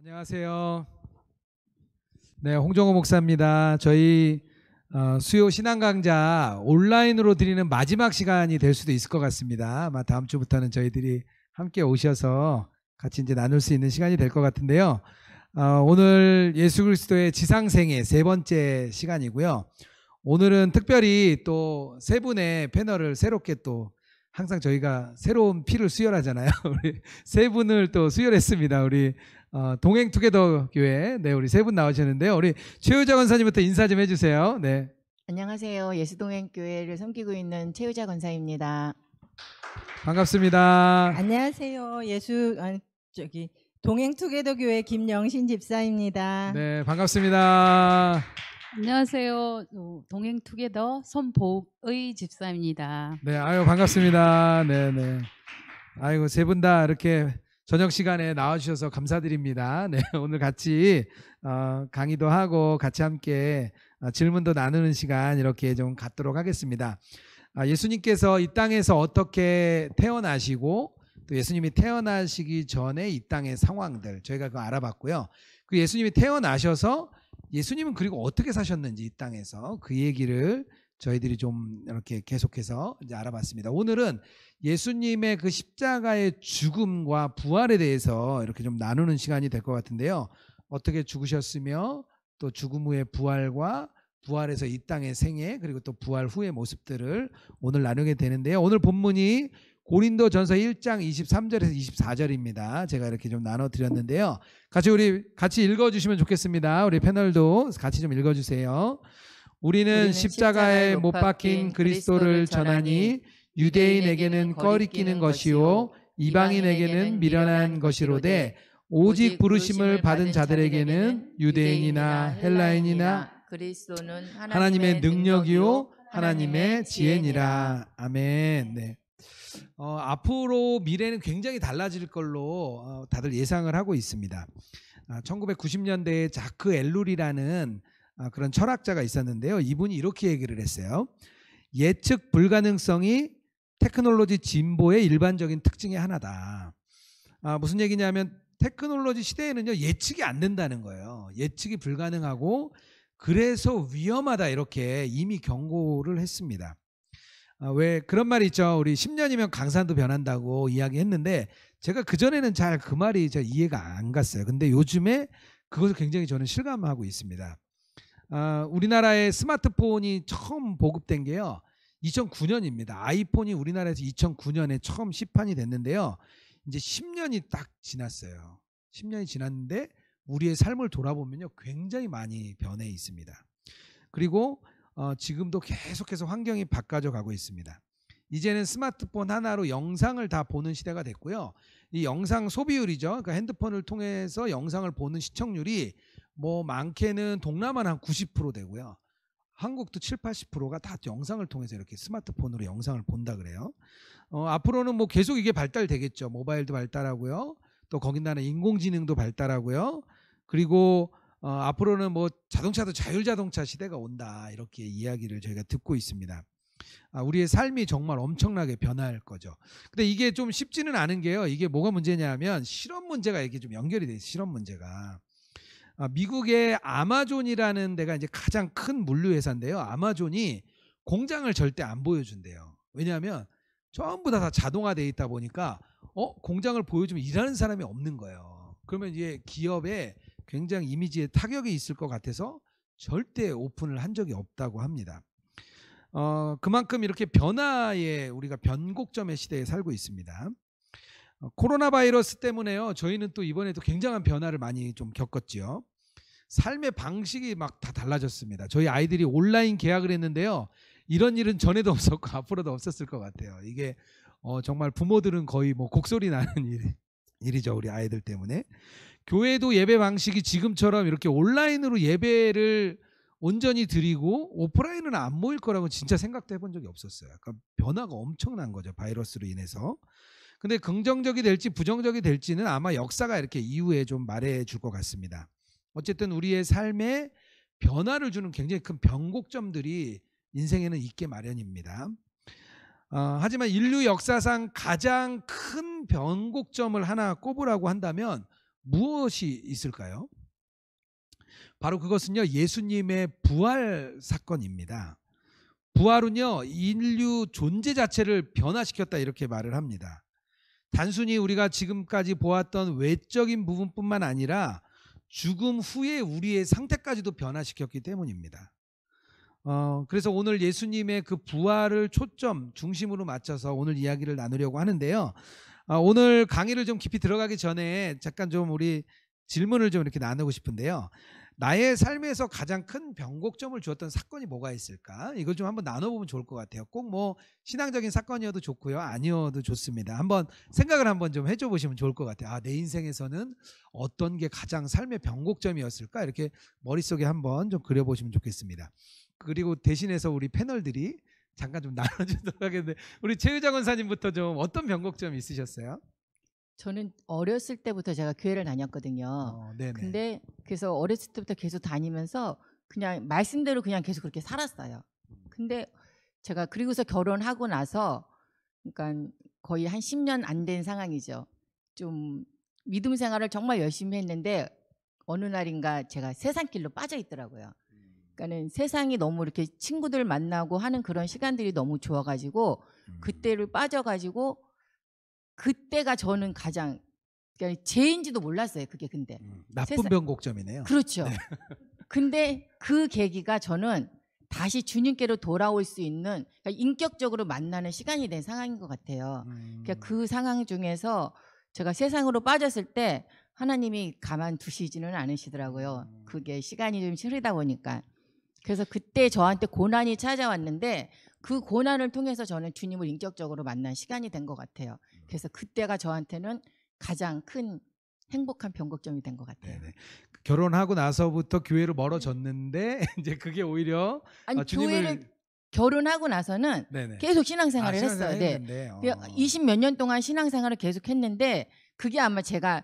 안녕하세요. 네, 홍정호 목사입니다. 저희 수요 신앙 강좌 온라인으로 드리는 마지막 시간이 될 수도 있을 것 같습니다. 아마 다음 주부터는 저희들이 함께 오셔서 같이 이제 나눌 수 있는 시간이 될 것 같은데요. 오늘 예수 그리스도의 지상생애 세 번째 시간이고요. 오늘은 특별히 또 세 분의 패널을 새롭게 또 항상 저희가 새로운 피를 수혈하잖아요. 우리 세 분을 또 수혈했습니다. 우리 동행투게더 교회 우리 세 분 나오셨는데요. 우리 최유자 권사님부터 인사 좀 해주세요. 네. 안녕하세요. 예수동행교회를 섬기고 있는 최유자 권사입니다. 반갑습니다. 안녕하세요. 동행투게더 교회 김영신 집사입니다. 네, 반갑습니다. 안녕하세요. 동행투게더 손복의 집사입니다. 네, 아유 반갑습니다. 네, 네. 아이고 세 분 다 이렇게 저녁 시간에 나와주셔서 감사드립니다. 네, 오늘 같이 강의도 하고 같이 함께 질문도 나누는 시간 이렇게 좀 갖도록 하겠습니다. 예수님께서 이 땅에서 어떻게 태어나시고 또 예수님이 태어나시기 전에 이 땅의 상황들 저희가 그거 알아봤고요. 그 예수님이 태어나셔서 예수님은 그리고 어떻게 사셨는지 이 땅에서 그 얘기를 저희들이 좀 이렇게 계속해서 이제 알아봤습니다. 오늘은 예수님의 그 십자가의 죽음과 부활에 대해서 이렇게 좀 나누는 시간이 될 것 같은데요. 어떻게 죽으셨으며 또 죽음 후의 부활과 부활에서 이 땅의 생애 그리고 또 부활 후의 모습들을 오늘 나누게 되는데요. 오늘 본문이 고린도전서 1장 23절에서 24절입니다. 제가 이렇게 좀 나눠드렸는데요. 같이 읽어주시면 좋겠습니다. 우리 패널도 같이 좀 읽어주세요. 우리는 십자가에 못 박힌 그리스도를 전하니 유대인에게는 꺼리끼는 것이요 이방인에게는 미련한 것이로되 오직 부르심을 받은 자들에게는 유대인이나 헬라인이나 그리스도는 하나님의 능력이요 하나님의 지혜니라. 아멘. 네. 앞으로 미래는 굉장히 달라질 걸로 다들 예상을 하고 있습니다. 1990년대에 자크 엘룰이라는 그런 철학자가 있었는데요. 이분이 이렇게 얘기를 했어요. 예측 불가능성이 테크놀로지 진보의 일반적인 특징의 하나다. 무슨 얘기냐면 테크놀로지 시대에는요 예측이 안 된다는 거예요. 예측이 불가능하고 그래서 위험하다 이렇게 이미 경고를 했습니다. 왜 그런 말이 있죠. 우리 10년이면 강산도 변한다고 이야기했는데 제가 그전에는 잘 그 말이 이해가 안 갔어요. 근데 요즘에 그것을 굉장히 저는 실감하고 있습니다. 우리나라의 스마트폰이 처음 보급된 게요 2009년입니다. 아이폰이 우리나라에서 2009년에 처음 시판이 됐는데요. 이제 10년이 딱 지났어요. 10년이 지났는데 우리의 삶을 돌아보면요 굉장히 많이 변해 있습니다. 그리고 지금도 계속해서 환경이 바꿔져 가고 있습니다. 이제는 스마트폰 하나로 영상을 다 보는 시대가 됐고요. 이 영상 소비율이죠. 그러니까 핸드폰을 통해서 영상을 보는 시청률이 뭐 많게는 동남아는 한 90% 되고요. 한국도 7, 80%가 다 영상을 통해서 이렇게 스마트폰으로 영상을 본다 그래요. 앞으로는 뭐 계속 이게 발달되겠죠. 모바일도 발달하고요. 또 거기다가 인공지능도 발달하고요. 그리고 앞으로는 뭐 자동차도 자율자동차 시대가 온다 이렇게 이야기를 저희가 듣고 있습니다. 우리의 삶이 정말 엄청나게 변할 거죠. 근데 이게 좀 쉽지는 않은 게요. 이게 뭐가 문제냐면 실업 문제가 이렇게 좀 연결이 돼요. 실업 문제가. 미국의 아마존이라는 데가 이제 가장 큰 물류 회사인데요. 아마존이 공장을 절대 안 보여준대요. 왜냐하면 전부 다 자동화되어 있다 보니까 공장을 보여주면 일하는 사람이 없는 거예요. 그러면 이제 기업에 굉장히 이미지에 타격이 있을 것 같아서 절대 오픈을 한 적이 없다고 합니다. 그만큼 이렇게 변화에 우리가 변곡점의 시대에 살고 있습니다. 코로나 바이러스 때문에요. 저희는 또 이번에도 굉장한 변화를 많이 좀 겪었지요. 삶의 방식이 막 다 달라졌습니다. 저희 아이들이 온라인 계약을 했는데요. 이런 일은 전에도 없었고 앞으로도 없었을 것 같아요. 이게 정말 부모들은 거의 뭐 곡소리 나는 일이죠. 우리 아이들 때문에. 교회도 예배 방식이 지금처럼 이렇게 온라인으로 예배를 온전히 드리고 오프라인은 안 모일 거라고 진짜 생각도 해본 적이 없었어요. 그러니까 변화가 엄청난 거죠. 바이러스로 인해서. 근데 긍정적이 될지 부정적이 될지는 아마 역사가 이렇게 이후에 좀 말해줄 것 같습니다. 어쨌든 우리의 삶에 변화를 주는 굉장히 큰 변곡점들이 인생에는 있게 마련입니다. 하지만 인류 역사상 가장 큰 변곡점을 하나 꼽으라고 한다면 무엇이 있을까요? 바로 그것은요, 예수님의 부활 사건입니다. 부활은요, 인류 존재 자체를 변화시켰다 이렇게 말을 합니다. 단순히 우리가 지금까지 보았던 외적인 부분뿐만 아니라 죽음 후에 우리의 상태까지도 변화시켰기 때문입니다. 그래서 오늘 예수님의 그 부활을 초점 중심으로 맞춰서 오늘 이야기를 나누려고 하는데요. 오늘 강의를 좀 깊이 들어가기 전에 잠깐 좀 우리 질문을 좀 이렇게 나누고 싶은데요. 나의 삶에서 가장 큰 변곡점을 주었던 사건이 뭐가 있을까? 이걸 좀 한번 나눠보면 좋을 것 같아요. 꼭 뭐 신앙적인 사건이어도 좋고요, 아니어도 좋습니다. 한번 생각을 한번 좀 해줘 보시면 좋을 것 같아요. 내 인생에서는 어떤 게 가장 삶의 변곡점이었을까? 이렇게 머릿속에 한번 좀 그려보시면 좋겠습니다. 그리고 대신해서 우리 패널들이 잠깐 좀 나눠주도록 하겠는데, 우리 최유자 권사님부터 좀 어떤 변곡점이 있으셨어요? 저는 어렸을 때부터 제가 교회를 다녔거든요. 네네. 근데 그래서 어렸을 때부터 계속 다니면서 그냥 말씀대로 그냥 계속 그렇게 살았어요. 근데 제가 그리고서 결혼하고 나서 그러니까 거의 한 10년 안 된 상황이죠. 좀 믿음 생활을 정말 열심히 했는데 어느 날인가 제가 세상길로 빠져 있더라고요. 그러니까는 세상이 너무 이렇게 친구들 만나고 하는 그런 시간들이 너무 좋아가지고 그때를 빠져가지고 그때가 저는 가장 그러니까 죄인지도 몰랐어요. 그게 근데 나쁜 변곡점이네요. 그렇죠. 네. 근데 그 계기가 저는 다시 주님께로 돌아올 수 있는 그러니까 인격적으로 만나는 시간이 된 상황인 것 같아요. 그러니까 그 상황 중에서 제가 세상으로 빠졌을 때 하나님이 가만두시지는 않으시더라고요. 그게 시간이 좀 흐르다 보니까. 그래서 그때 저한테 고난이 찾아왔는데 그 고난을 통해서 저는 주님을 인격적으로 만난 시간이 된 것 같아요. 그래서 그때가 저한테는 가장 큰 행복한 변곡점이 된 것 같아요. 네네. 결혼하고 나서부터 교회로 멀어졌는데 이제 그게 오히려 아니 주님을 교회를 결혼하고 나서는 네네. 계속 신앙생활을 신앙생활 했어요. 네. 했는데, 20 몇 년 동안 신앙생활을 계속 했는데 그게 아마 제가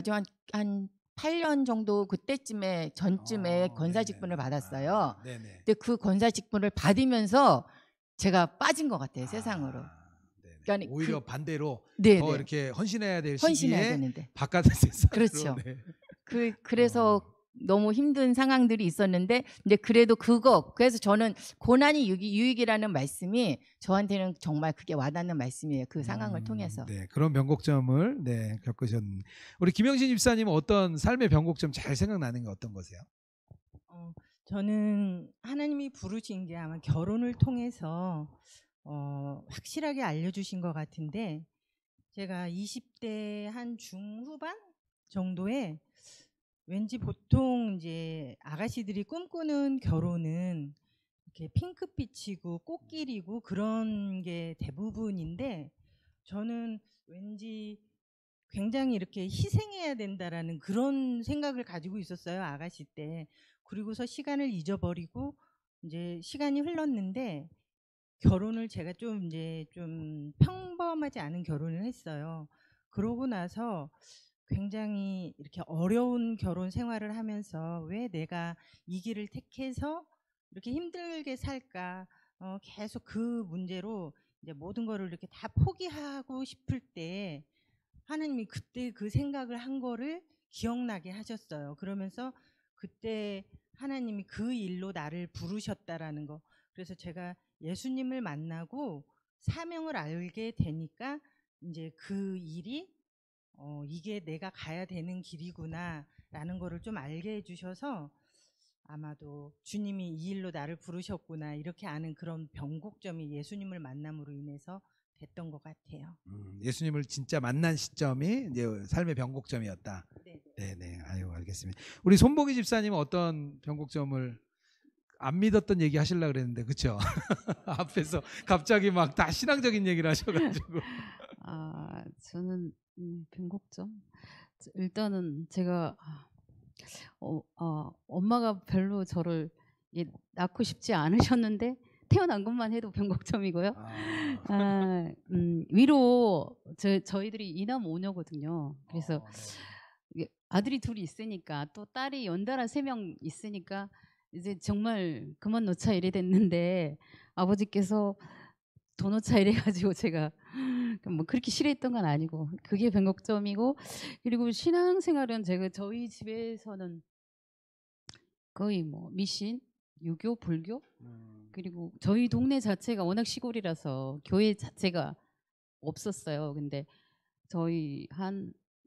좀 한 8년 정도 그때쯤에 전쯤에 권사 직분을 받았어요. 네네. 근데 그 권사 직분을 받으면서 제가 빠진 것 같아요, 세상으로. 네네. 그러니까 오히려 반대로 네, 더 네. 이렇게 헌신해야 될 헌신해야 시기에 되는데. 바깥의 세상으로. 그렇죠. 네. 그래서 너무 힘든 상황들이 있었는데 이제 그래도 그래서 저는 고난이 유익이라는 말씀이 저한테는 정말 그게 와닿는 말씀이에요. 그 상황을 통해서. 네, 그런 변곡점을 겪으셨는 우리 김영신 집사님은 어떤 삶의 변곡점 잘 생각나는 게 어떤 거세요? 저는 하나님이 부르신 게 아마 결혼을 통해서 확실하게 알려주신 것 같은데 제가 20대 한 중후반 정도에 왠지 보통 이제 아가씨들이 꿈꾸는 결혼은 이렇게 핑크빛이고 꽃길이고 그런 게 대부분인데 저는 왠지 굉장히 이렇게 희생해야 된다라는 그런 생각을 가지고 있었어요, 아가씨 때. 그리고서 시간을 잊어버리고 이제 시간이 흘렀는데 결혼을 제가 좀 이제 좀 평범하지 않은 결혼을 했어요. 그러고 나서 굉장히 이렇게 어려운 결혼 생활을 하면서 왜 내가 이 길을 택해서 이렇게 힘들게 살까? 계속 그 문제로 이제 모든 거를 이렇게 다 포기하고 싶을 때 하나님이 그때 그 생각을 한 거를 기억나게 하셨어요. 그러면서 그때 하나님이 그 일로 나를 부르셨다라는 거. 그래서 제가 예수님을 만나고 사명을 알게 되니까 이제 그 일이 이게 내가 가야 되는 길이구나라는 거를 좀 알게 해주셔서 아마도 주님이 이 일로 나를 부르셨구나 이렇게 아는 그런 변곡점이 예수님을 만남으로 인해서 됐던 것 같아요. 예수님을 진짜 만난 시점이 이제 삶의 변곡점이었다. 네네. 아유, 알겠습니다. 우리 손보기 집사님은 어떤 변곡점을 안 믿었던 얘기 하시려고 그랬는데 그렇죠? 앞에서 갑자기 막 다 신앙적인 얘기를 하셔가지고. 저는 변곡점 일단은 제가 엄마가 별로 저를 낳고 싶지 않으셨는데 태어난 것만 해도 변곡점이고요. 위로 저희들이 이남 오녀거든요. 그래서 이게 아들이 둘이 있으니까 또 딸이 연달아 3명 있으니까 이제 정말 그만 놓자 이래 됐는데 아버지께서 더 놓자 이래 가지고 제가 뭐 그렇게 싫어했던 건 아니고 그게 변곡점이고, 그리고 신앙생활은 저희 집에서는 거의 뭐 미신, 유교, 불교, 그리고 저희 동네 자체가 워낙 시골이라서 교회 자체가 없었어요. 근데 저희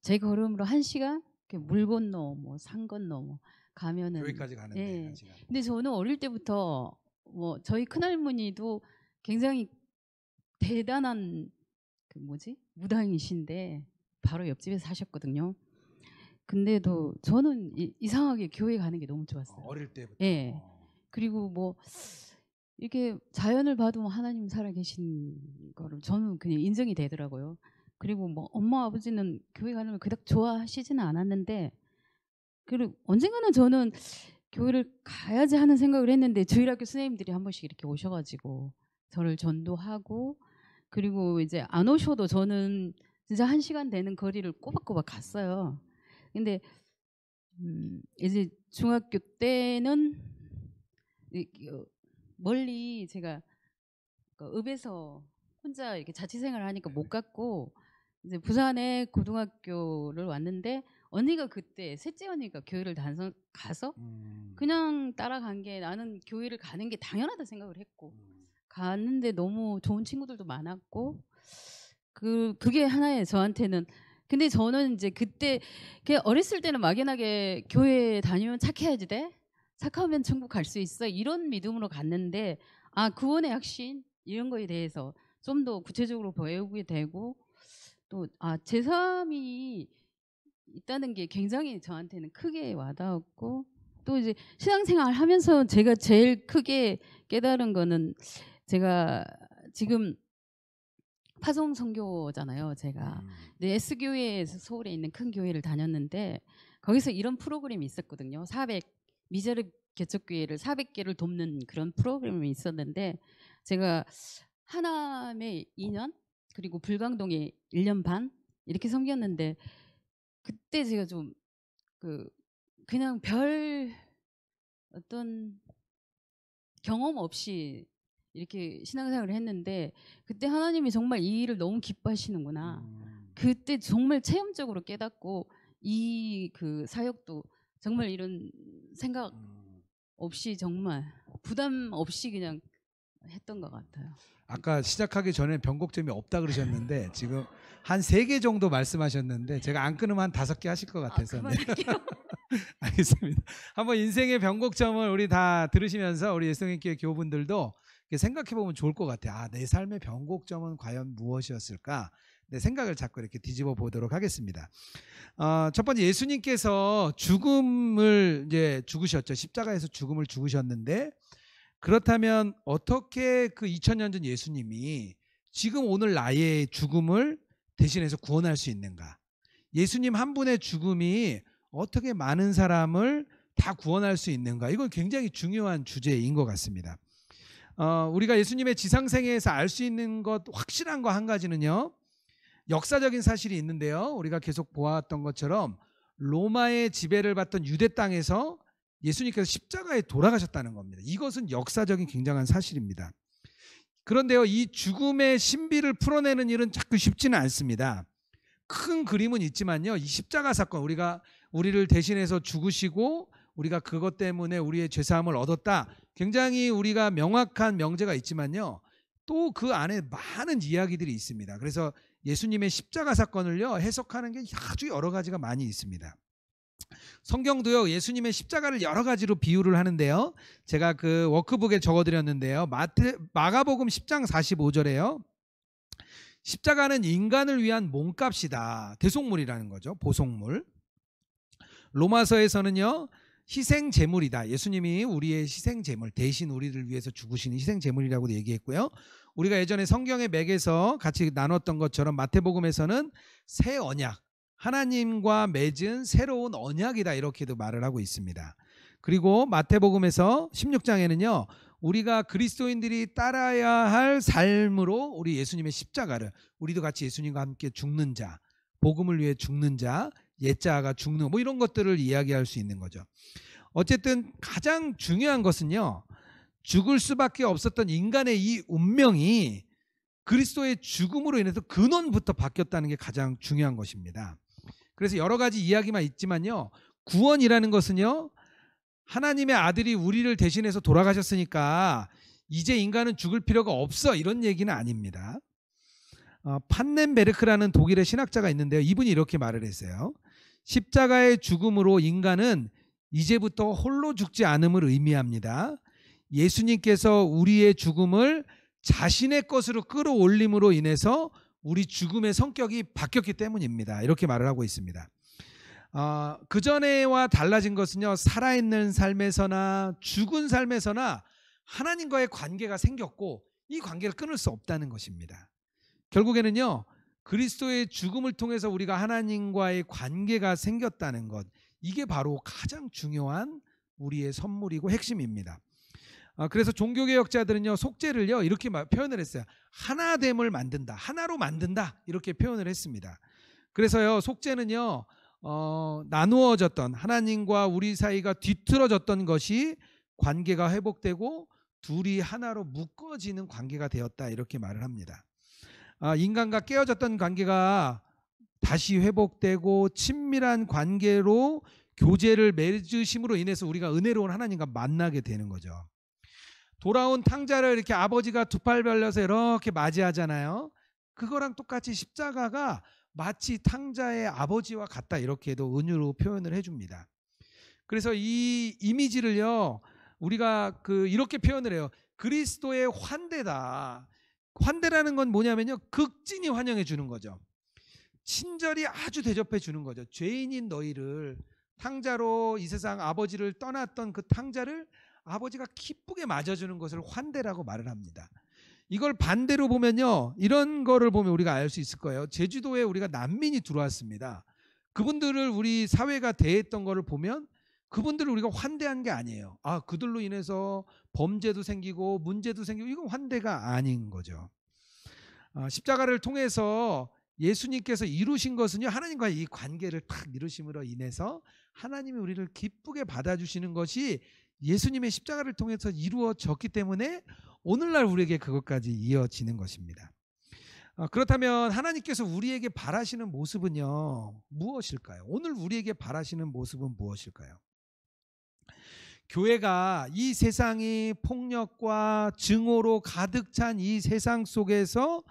제 걸음으로 1시간 물 건너 뭐 산 건너 뭐 가면은 교회까지 가는데 예. 1시간. 근데 저는 어릴 때부터 뭐 저희 큰할머니도 굉장히 대단한 무당이신데 바로 옆집에 사셨거든요. 근데도 저는 이상하게 교회 가는 게 너무 좋았어요. 어릴 때부터. 예. 그리고 뭐 이게 자연을 봐도 뭐 하나님 살아계신 거를 저는 그냥 인정이 되더라고요. 그리고 뭐 엄마 아버지는 교회 가는 걸 그닥 좋아하시지는 않았는데, 그리고 언젠가는 저는 교회를 가야지 하는 생각을 했는데 주일학교 선생님들이 한 번씩 이렇게 오셔가지고 저를 전도하고, 그리고 이제 안 오셔도 저는 진짜 1시간 되는 거리를 꼬박꼬박 갔어요. 근데 이제 중학교 때는 멀리 제가 읍에서 혼자 이렇게 자취생활을 하니까 못 갔고, 이제 부산에 고등학교를 왔는데 언니가 그때 셋째 언니가 교회를 가서 그냥 따라간 게, 나는 교회를 가는 게 당연하다 생각을 했고 갔는데 너무 좋은 친구들도 많았고 그게 하나의 저한테는. 근데 저는 이제 그때 그냥 어렸을 때는 막연하게 교회 다니면 착해야지 돼, 착하면 천국 갈 수 있어, 이런 믿음으로 갔는데 구원의 확신 이런 거에 대해서 좀 더 구체적으로 배우게 되고, 또 제3이 있다는 게 굉장히 저한테는 크게 와닿았고, 또 이제 신앙생활 하면서 제가 제일 크게 깨달은 거는, 제가 지금 파송 선교잖아요, 제가. 근데 S교회에서 서울에 있는 큰 교회를 다녔는데 거기서 이런 프로그램이 있었거든요. 미자립 개척교회를 400개를 돕는 그런 프로그램이 있었는데, 제가 하남에 2년 그리고 불광동에 1년 반 이렇게 섬겼는데, 그때 제가 좀 그냥 별 어떤 경험 없이 이렇게 신앙생활을 했는데, 그때 하나님이 정말 이 일을 너무 기뻐하시는구나. 그때 정말 체험적으로 깨닫고, 이 사역도 정말 이런 생각 없이 정말 부담 없이 그냥 했던 것 같아요. 아까 시작하기 전에 변곡점이 없다 그러셨는데 지금 한 3개 정도 말씀하셨는데 제가 안 끊으면 한 5개 하실 것 같아서. 그만할게요. 알겠습니다. 한번 인생의 변곡점을 우리 다 들으시면서 우리 예수님께 교우분들도 생각해 보면 좋을 것 같아요. 내 삶의 변곡점은 과연 무엇이었을까? 내 생각을 자꾸 이렇게 뒤집어 보도록 하겠습니다. 첫 번째, 예수님께서 죽음을 이제 죽으셨죠. 십자가에서 죽음을 죽으셨는데, 그렇다면 어떻게 그 2000년 전 예수님이 지금 오늘 나의 죽음을 대신해서 구원할 수 있는가? 예수님 한 분의 죽음이 어떻게 많은 사람을 다 구원할 수 있는가? 이건 굉장히 중요한 주제인 것 같습니다. 우리가 예수님의 지상생애에서 알 수 있는 것, 확실한 거 한 가지는요, 역사적인 사실이 있는데요, 우리가 계속 보았던 것처럼 로마의 지배를 받던 유대 땅에서 예수님께서 십자가에 돌아가셨다는 겁니다. 이것은 역사적인 굉장한 사실입니다. 그런데요, 이 죽음의 신비를 풀어내는 일은 자꾸 쉽지는 않습니다. 큰 그림은 있지만요, 이 십자가 사건, 우리를 대신해서 죽으시고 우리가 그것 때문에 우리의 죄사함을 얻었다, 굉장히 우리가 명확한 명제가 있지만요, 또 그 안에 많은 이야기들이 있습니다. 그래서 예수님의 십자가 사건을요, 해석하는 게 아주 여러 가지가 많이 있습니다. 성경도요, 예수님의 십자가를 여러 가지로 비유를 하는데요, 제가 그 워크북에 적어드렸는데요, 마가복음 10장 45절에요 십자가는 인간을 위한 몸값이다, 대속물이라는 거죠, 보속물. 로마서에서는요, 희생제물이다, 예수님이 우리의 희생제물, 대신 우리를 위해서 죽으시는 희생제물이라고도 얘기했고요, 우리가 예전에 성경의 맥에서 같이 나눴던 것처럼 마태복음에서는 새 언약, 하나님과 맺은 새로운 언약이다, 이렇게도 말을 하고 있습니다. 그리고 마태복음에서 16장에는요, 우리가 그리스도인들이 따라야 할 삶으로 우리 예수님의 십자가를, 우리도 같이 예수님과 함께 죽는 자, 복음을 위해 죽는 자, 옛자가 죽는, 뭐 이런 것들을 이야기할 수 있는 거죠. 어쨌든 가장 중요한 것은요, 죽을 수밖에 없었던 인간의 이 운명이 그리스도의 죽음으로 인해서 근원부터 바뀌었다는 게 가장 중요한 것입니다. 그래서 여러 가지 이야기만 있지만요. 구원이라는 것은요. 하나님의 아들이 우리를 대신해서 돌아가셨으니까 이제 인간은 죽을 필요가 없어 이런 얘기는 아닙니다. 판넨베르크라는 독일의 신학자가 있는데요. 이분이 이렇게 말을 했어요. 십자가의 죽음으로 인간은 이제부터 홀로 죽지 않음을 의미합니다. 예수님께서 우리의 죽음을 자신의 것으로 끌어올림으로 인해서 우리 죽음의 성격이 바뀌었기 때문입니다. 이렇게 말을 하고 있습니다. 그 전에와 달라진 것은요. 살아있는 삶에서나 죽은 삶에서나 하나님과의 관계가 생겼고 이 관계를 끊을 수 없다는 것입니다. 결국에는요. 그리스도의 죽음을 통해서 우리가 하나님과의 관계가 생겼다는 것, 이게 바로 가장 중요한 우리의 선물이고 핵심입니다. 그래서 종교개혁자들은요. 속죄를요. 이렇게 표현을 했어요. 하나됨을 만든다. 하나로 만든다. 이렇게 표현을 했습니다. 그래서요. 속죄는요. 나누어졌던 하나님과 우리 사이가 뒤틀어졌던 것이 관계가 회복되고 둘이 하나로 묶어지는 관계가 되었다. 이렇게 말을 합니다. 인간과 깨어졌던 관계가 다시 회복되고 친밀한 관계로 교제를 맺으심으로 인해서 우리가 은혜로운 하나님과 만나게 되는 거죠. 돌아온 탕자를 이렇게 아버지가 두 팔 벌려서 이렇게 맞이하잖아요. 그거랑 똑같이 십자가가 마치 탕자의 아버지와 같다 이렇게도 은유로 표현을 해줍니다. 그래서 이 이미지를요 우리가 이렇게 표현을 해요. 그리스도의 환대다. 환대라는 건 뭐냐면요 극진히 환영해 주는 거죠. 친절히 아주 대접해 주는 거죠. 죄인인 너희를 탕자로 이 세상 아버지를 떠났던 그 탕자를 아버지가 기쁘게 맞아주는 것을 환대라고 말을 합니다. 이걸 반대로 보면요. 이런 거를 보면 우리가 알 수 있을 거예요. 제주도에 우리가 난민이 들어왔습니다. 그분들을 우리 사회가 대했던 거를 보면 그분들을 우리가 환대한 게 아니에요. 그들로 인해서 범죄도 생기고 문제도 생기고 이건 환대가 아닌 거죠. 십자가를 통해서 예수님께서 이루신 것은요. 하나님과의 이 관계를 탁 이루심으로 인해서 하나님이 우리를 기쁘게 받아주시는 것이 예수님의 십자가를 통해서 이루어졌기 때문에 오늘날 우리에게 그것까지 이어지는 것입니다. 그렇다면 하나님께서 우리에게 바라시는 모습은요 무엇일까요? 오늘 우리에게 바라시는 모습은 무엇일까요? 교회가 이 세상이 폭력과 증오로 가득 찬 이 세상 속에서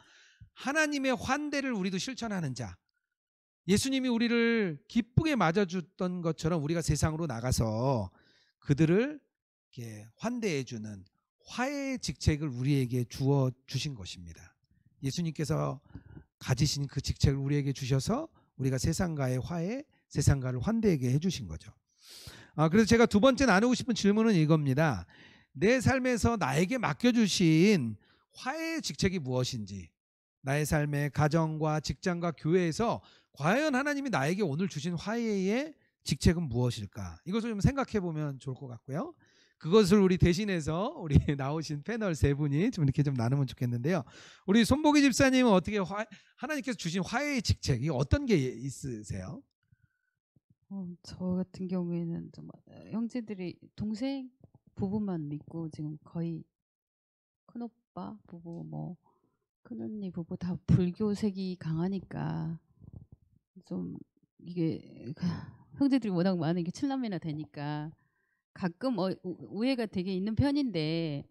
하나님의 환대를 우리도 실천하는 자, 예수님이 우리를 기쁘게 맞아줬던 것처럼 우리가 세상으로 나가서 그들을 이렇게 환대해주는 화해의 직책을 우리에게 주어 주신 것입니다. 예수님께서 가지신 그 직책을 우리에게 주셔서 우리가 세상과의 화해, 세상과를 환대하게 해주신 거죠. 그래서 제가 두 번째 나누고 싶은 질문은 이겁니다. 내 삶에서 나에게 맡겨주신 화해의 직책이 무엇인지, 나의 삶의 가정과 직장과 교회에서 과연 하나님이 나에게 오늘 주신 화해의 직책은 무엇일까? 이것을 좀 생각해 보면 좋을 것 같고요. 그것을 우리 대신해서 우리 나오신 패널 세 분이 좀 이렇게 좀 나누면 좋겠는데요. 우리 손보기 집사님은 어떻게 하나님께서 주신 화해의 직책이 어떤 게 있으세요? 저 같은 경우에는 좀 형제들이 동생 부부만 믿고 지금 거의 큰오빠 부부 뭐 큰언니 부부 다 불교색이 강하니까 좀 이게 형제들이 워낙 많은 게 7남매나 되니까 가끔 오해가 되게 있는 편인데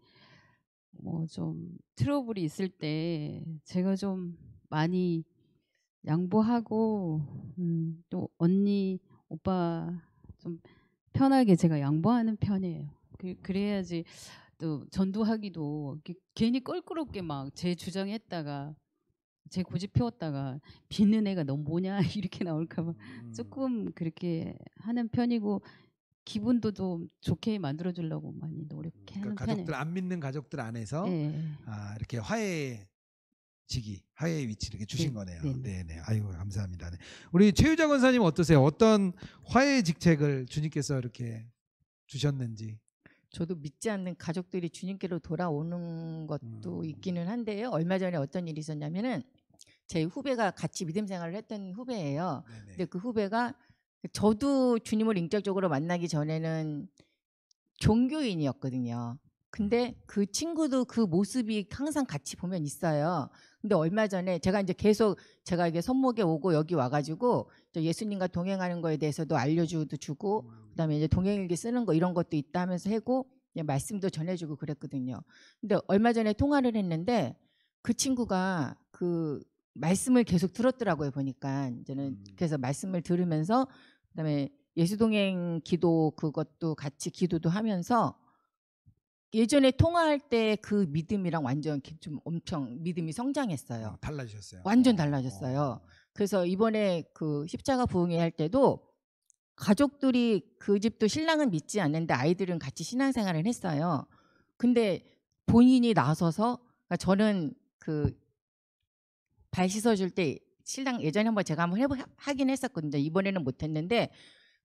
뭐 좀 트러블이 있을 때 제가 좀 많이 양보하고 또 언니 오빠 좀 편하게 제가 양보하는 편이에요. 그래야지 또 전도하기도 괜히 껄끄럽게 막 제 주장했다가 제 고집 피웠다가 비는 애가 너 뭐냐 이렇게 나올까봐 조금 그렇게 하는 편이고 기분도 좀 좋게 만들어주려고 많이 노력하는 가족들 편이에요. 안 믿는 가족들 안에서 네. 이렇게 화해의 위치를 이렇게 주신 네, 거네요. 네. 네. 아이고 감사합니다. 네. 우리 최유자 권사님 어떠세요? 어떤 화해의 직책을 주님께서 이렇게 주셨는지. 저도 믿지 않는 가족들이 주님께로 돌아오는 것도 있기는 한데요. 얼마 전에 어떤 일이 있었냐면은 제 후배가 같이 믿음 생활을 했던 후배예요. 네네. 근데 그 후배가 저도 주님을 인격적으로 만나기 전에는 종교인이었거든요. 근데 그 친구도 그 모습이 항상 같이 보면 있어요. 근데 얼마 전에 제가 이제 계속 제가 이게 손목에 오고 여기 와가지고 예수님과 동행하는 거에 대해서도 알려주고 그다음에 이제 동행일기 쓰는 거 이런 것도 있다 하면서 하고 말씀도 전해주고 그랬거든요. 근데 얼마 전에 통화를 했는데 그 친구가 그 말씀을 계속 들었더라고요. 보니까 이제는 그래서 말씀을 들으면서 그다음에 예수동행 기도 그것도 같이 기도도 하면서 예전에 통화할 때 그 믿음이랑 완전 좀 엄청 믿음이 성장했어요. 달라지셨어요. 완전 달라졌어요. 그래서 이번에 그 십자가 부흥회 할 때도 가족들이 그 집도 신랑은 믿지 않는데 아이들은 같이 신앙생활을 했어요. 근데 본인이 나서서 그러니까 저는 그 발 씻어줄 때 신랑 예전에 한번 제가 하긴 했었거든요. 이번에는 못했는데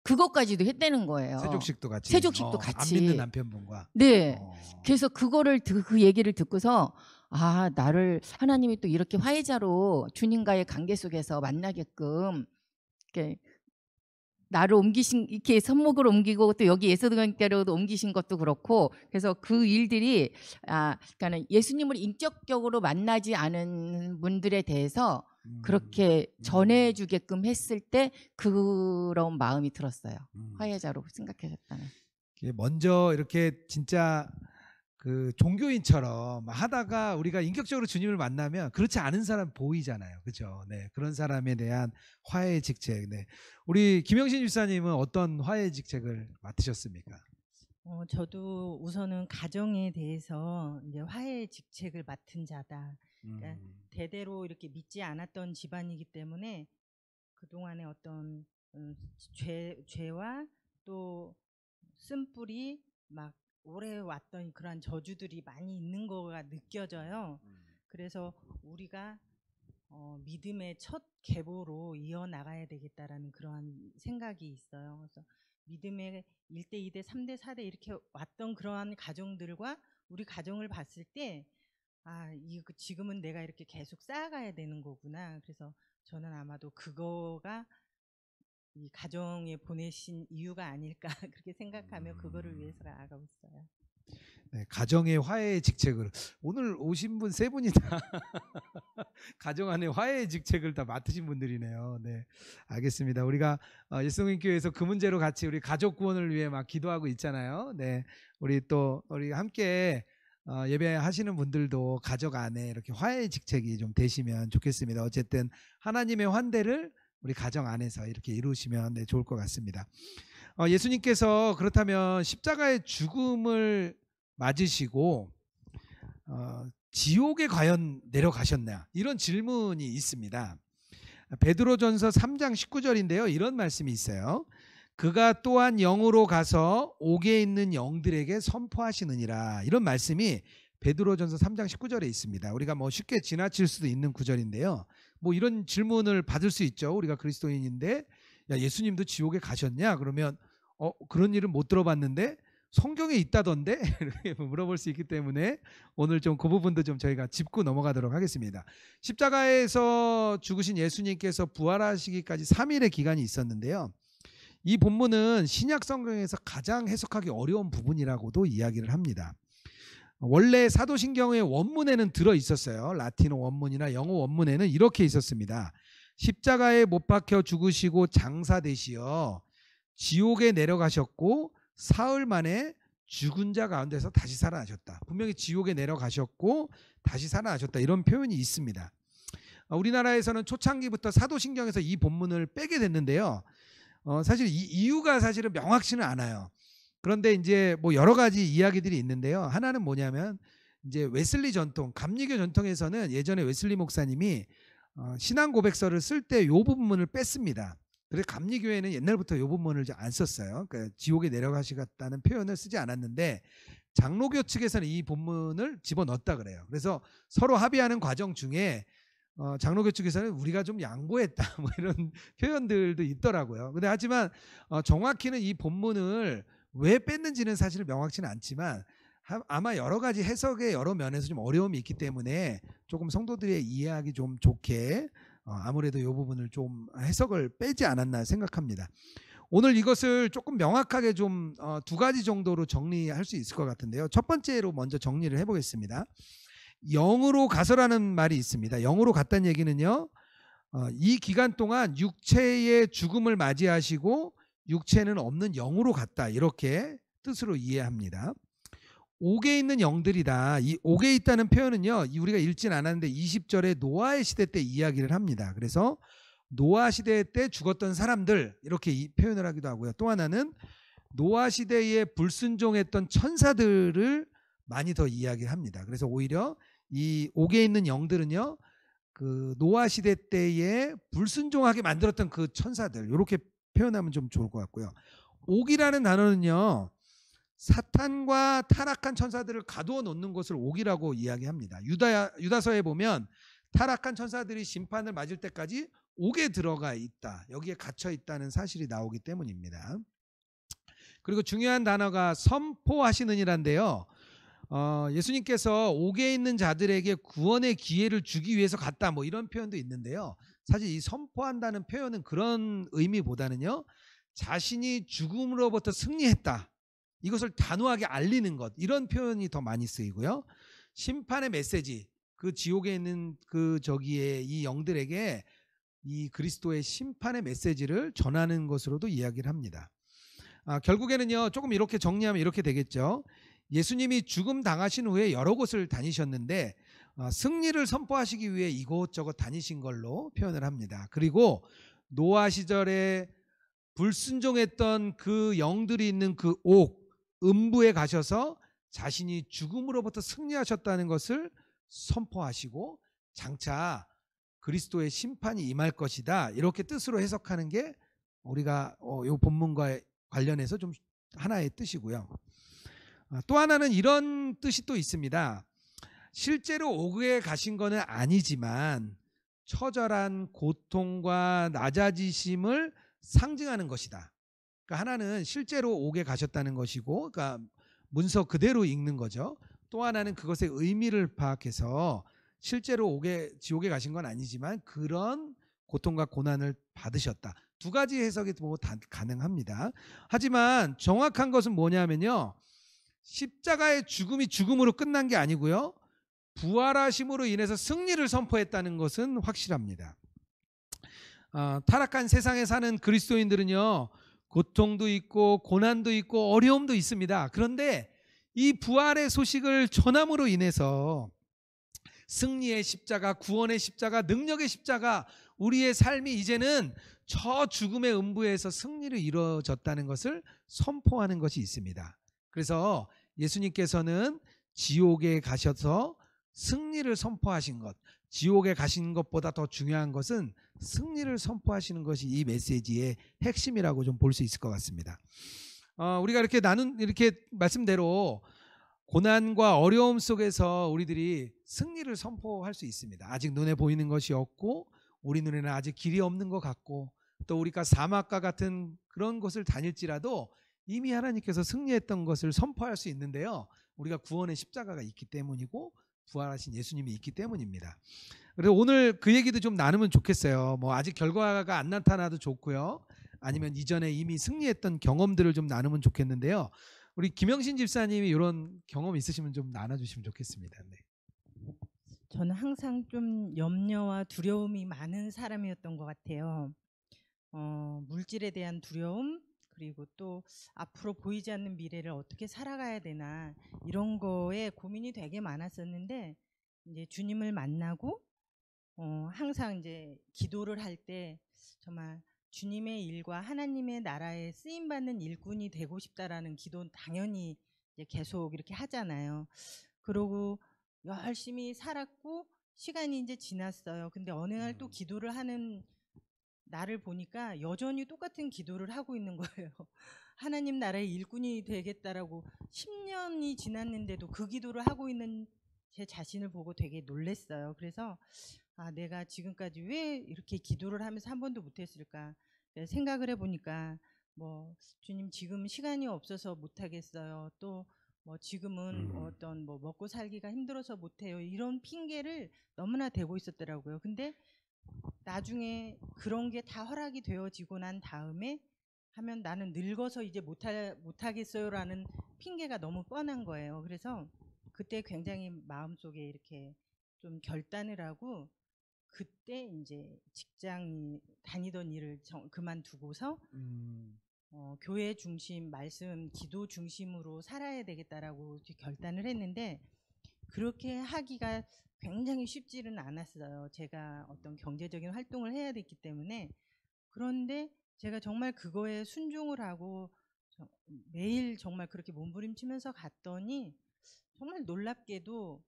그것까지도 했다는 거예요. 세족식도 같이. 세족식도 같이. 안 믿는 남편분과. 네. 그래서 그거를 그 얘기를 듣고서 아 나를 하나님이 또 이렇게 화해자로 주님과의 관계 속에서 만나게끔 이렇게 나를 옮기신 이렇게 손목을 옮기고 또 여기 예수님께로도 옮기신 것도 그렇고 그래서 그 일들이 그러니까는 예수님을 인격적으로 만나지 않은 분들에 대해서 그렇게 전해주게끔 했을 때 그런 마음이 들었어요. 화해자로 생각하셨다는. 먼저 이렇게 진짜 그 종교인처럼 하다가 우리가 인격적으로 주님을 만나면 그렇지 않은 사람 보이잖아요. 그렇죠? 네. 그런 사람에 대한 화해 직책. 네. 우리 김영신 집사님은 어떤 화해 직책을 맡으셨습니까? 저도 우선은 가정에 대해서 이제 화해 직책을 맡은 자다. 그러니까 대대로 이렇게 믿지 않았던 집안이기 때문에 그동안의 어떤 죄와 또 쓴뿌리 막 오래 왔던 그러한 저주들이 많이 있는 거가 느껴져요. 그래서 우리가 믿음의 첫 계보로 이어나가야 되겠다라는 그러한 생각이 있어요. 그래서 믿음의 1대, 2대, 3대, 4대 이렇게 왔던 그러한 가정들과 우리 가정을 봤을 때 지금은 내가 이렇게 계속 쌓아가야 되는 거구나. 그래서 저는 아마도 그거가 이 가정에 보내신 이유가 아닐까 그렇게 생각하며 그거를 위해서 나아가고 있어요. 네, 가정의 화해의 직책을 오늘 오신 분 세 분이 다 가정 안에 화해의 직책을 다 맡으신 분들이네요. 네, 알겠습니다. 우리가 예수님교회에서 그 문제로 같이 우리 가족 구원을 위해 막 기도하고 있잖아요. 네, 우리 함께 예배하시는 분들도 가족 안에 이렇게 화해의 직책이 좀 되시면 좋겠습니다. 어쨌든 하나님의 환대를 우리 가정 안에서 이렇게 이루시면 좋을 것 같습니다. 예수님께서 그렇다면 십자가의 죽음을 맞으시고 지옥에 과연 내려가셨나? 이런 질문이 있습니다. 베드로전서 3장 19절인데요. 이런 말씀이 있어요. 그가 또한 영으로 가서 옥에 있는 영들에게 선포하시느니라. 이런 말씀이 베드로전서 3장 19절에 있습니다. 우리가 쉽게 지나칠 수도 있는 구절인데요. 이런 질문을 받을 수 있죠. 우리가 그리스도인인데 야, 예수님도 지옥에 가셨냐? 그러면 그런 일은 못 들어봤는데 성경에 있다던데 이렇게 물어볼 수 있기 때문에 오늘 좀 그 부분도 좀 저희가 짚고 넘어가도록 하겠습니다. 십자가에서 죽으신 예수님께서 부활하시기까지 3일의 기간이 있었는데요. 이 본문은 신약 성경에서 가장 해석하기 어려운 부분이라고도 이야기를 합니다. 원래 사도신경의 원문에는 들어 있었어요. 라틴어 원문이나 영어 원문에는 이렇게 있었습니다. 십자가에 못 박혀 죽으시고 장사되시어 지옥에 내려가셨고 사흘 만에 죽은 자 가운데서 다시 살아나셨다. 분명히 지옥에 내려가셨고 다시 살아나셨다. 이런 표현이 있습니다. 우리나라에서는 초창기부터 사도신경에서 이 본문을 빼게 됐는데요. 사실 이 이유가 사실은 명확치는 않아요. 그런데 이제 여러 가지 이야기들이 있는데요. 하나는 뭐냐면 이제 웨슬리 전통, 감리교 전통에서는 예전에 웨슬리 목사님이 신앙 고백서를 쓸 때 이 부분을 뺐습니다. 그래서 감리교회는 옛날부터 이 부분을 안 썼어요. 그러니까 지옥에 내려가시겠다는 표현을 쓰지 않았는데 장로교 측에서는 이 본문을 집어넣었다 그래요. 그래서 서로 합의하는 과정 중에 장로교 측에서는 우리가 좀 양보했다 이런 표현들도 있더라고요. 근데 하지만 정확히는 이 본문을 왜 뺐는지는 사실 명확치는 않지만 아마 여러 가지 해석의 여러 면에서 좀 어려움이 있기 때문에 조금 성도들의 이해하기 좀 좋게 아무래도 이 부분을 좀 해석을 빼지 않았나 생각합니다. 오늘 이것을 조금 명확하게 좀 두 가지 정도로 정리할 수 있을 것 같은데요. 첫 번째로 먼저 정리를 해보겠습니다. 영으로 가서라는 말이 있습니다. 영으로 갔다는 얘기는요, 이 기간 동안 육체의 죽음을 맞이하시고 육체는 없는 영으로 갔다, 이렇게 뜻으로 이해합니다. 옥에 있는 영들이다. 이 옥에 있다는 표현은요, 우리가 읽진 않았는데 20절에 노아의 시대 때 이야기를 합니다. 그래서 노아 시대 때 죽었던 사람들, 이렇게 표현을 하기도 하고요. 또 하나는 노아 시대에 불순종했던 천사들을 많이 더 이야기를 합니다. 그래서 오히려 이 옥에 있는 영들은요, 그 노아 시대 때에 불순종하게 만들었던 그 천사들, 이렇게 표현하면 좀 좋을 것 같고요. 옥이라는 단어는요, 사탄과 타락한 천사들을 가두어 놓는 것을 옥이라고 이야기합니다. 유다서에 보면 타락한 천사들이 심판을 맞을 때까지 옥에 들어가 있다, 여기에 갇혀 있다는 사실이 나오기 때문입니다. 그리고 중요한 단어가 선포하시느니란데요, 예수님께서 옥에 있는 자들에게 구원의 기회를 주기 위해서 갔다, 뭐 이런 표현도 있는데요. 사실 이 선포한다는 표현은 그런 의미보다는요, 자신이 죽음으로부터 승리했다, 이것을 단호하게 알리는 것, 이런 표현이 더 많이 쓰이고요. 심판의 메시지, 그 지옥에 있는 그 저기에 이 영들에게 이 그리스도의 심판의 메시지를 전하는 것으로도 이야기를 합니다. 결국에는요, 조금 이렇게 정리하면 이렇게 되겠죠. 예수님이 죽음 당하신 후에 여러 곳을 다니셨는데 승리를 선포하시기 위해 이곳저곳 다니신 걸로 표현을 합니다. 그리고 노아 시절에 불순종했던 그 영들이 있는 그 옥, 음부에 가셔서 자신이 죽음으로부터 승리하셨다는 것을 선포하시고 장차 그리스도의 심판이 임할 것이다, 이렇게 뜻으로 해석하는 게 우리가 이 본문과 관련해서 좀 하나의 뜻이고요. 또 하나는 이런 뜻이 또 있습니다. 실제로 옥에 가신 것은 아니지만 처절한 고통과 낮아지심을 상징하는 것이다. 그러니까 하나는 실제로 옥에 가셨다는 것이고, 그러니까 문서 그대로 읽는 거죠. 또 하나는 그것의 의미를 파악해서 실제로 지옥에 가신 건 아니지만 그런 고통과 고난을 받으셨다. 두 가지 해석이 뭐 다 가능합니다. 하지만 정확한 것은 뭐냐면요, 십자가의 죽음이 죽음으로 끝난 게 아니고요, 부활하심으로 인해서 승리를 선포했다는 것은 확실합니다. 타락한 세상에 사는 그리스도인들은요, 고통도 있고 고난도 있고 어려움도 있습니다. 그런데 이 부활의 소식을 전함으로 인해서 승리의 십자가, 구원의 십자가, 능력의 십자가, 우리의 삶이 이제는 저 죽음의 음부에서 승리를 이루어졌다는 것을 선포하는 것이 있습니다. 그래서 예수님께서는 지옥에 가셔서 승리를 선포하신 것, 지옥에 가신 것보다 더 중요한 것은 승리를 선포하시는 것이 이 메시지의 핵심이라고 좀 볼 수 있을 것 같습니다. 우리가 이렇게 말씀대로 고난과 어려움 속에서 우리들이 승리를 선포할 수 있습니다. 아직 눈에 보이는 것이 없고 우리 눈에는 아직 길이 없는 것 같고, 또 우리가 사막과 같은 그런 곳을 다닐지라도 이미 하나님께서 승리했던 것을 선포할 수 있는데요, 우리가 구원의 십자가가 있기 때문이고 부활하신 예수님이 있기 때문입니다. 그래서 오늘 그 얘기도 좀 나누면 좋겠어요. 뭐 아직 결과가 안 나타나도 좋고요, 아니면 이전에 이미 승리했던 경험들을 좀 나누면 좋겠는데요. 우리 김영신 집사님이 이런 경험 있으시면 좀 나눠주시면 좋겠습니다. 네. 저는 항상 좀 염려와 두려움이 많은 사람이었던 것 같아요. 물질에 대한 두려움, 그리고 또 앞으로 보이지 않는 미래를 어떻게 살아가야 되나, 이런 거에 고민이 되게 많았었는데, 이제 주님을 만나고 항상 이제 기도를 할 때 정말 주님의 일과 하나님의 나라에 쓰임 받는 일꾼이 되고 싶다라는 기도는 당연히 이제 계속 이렇게 하잖아요. 그러고 열심히 살았고 시간이 이제 지났어요. 근데 어느 날 또 기도를 하는 나를 보니까 여전히 똑같은 기도를 하고 있는 거예요. 하나님 나라의 일꾼이 되겠다라고 10년이 지났는데도 그 기도를 하고 있는 제 자신을 보고 되게 놀랐어요. 그래서 내가 지금까지 왜 이렇게 기도를 하면서 한 번도 못했을까 생각을 해보니까, 뭐 주님 지금 시간이 없어서 못하겠어요, 또 뭐 지금은 어떤 뭐 먹고 살기가 힘들어서 못해요, 이런 핑계를 너무나 대고 있었더라고요. 근데 나중에 그런 게 다 허락이 되어지고 난 다음에 하면 나는 늙어서 이제 못하겠어요라는 핑계가 너무 뻔한 거예요. 그래서 그때 굉장히 마음속에 이렇게 좀 결단을 하고 그때 이제 직장 다니던 일을 그만두고서 교회 중심, 말씀, 기도 중심으로 살아야 되겠다라고 결단을 했는데 그렇게 하기가 굉장히 쉽지는 않았어요. 제가 어떤 경제적인 활동을 해야 됐기 때문에. 그런데 제가 정말 그거에 순종을 하고 매일 정말 그렇게 몸부림치면서 갔더니 정말 놀랍게도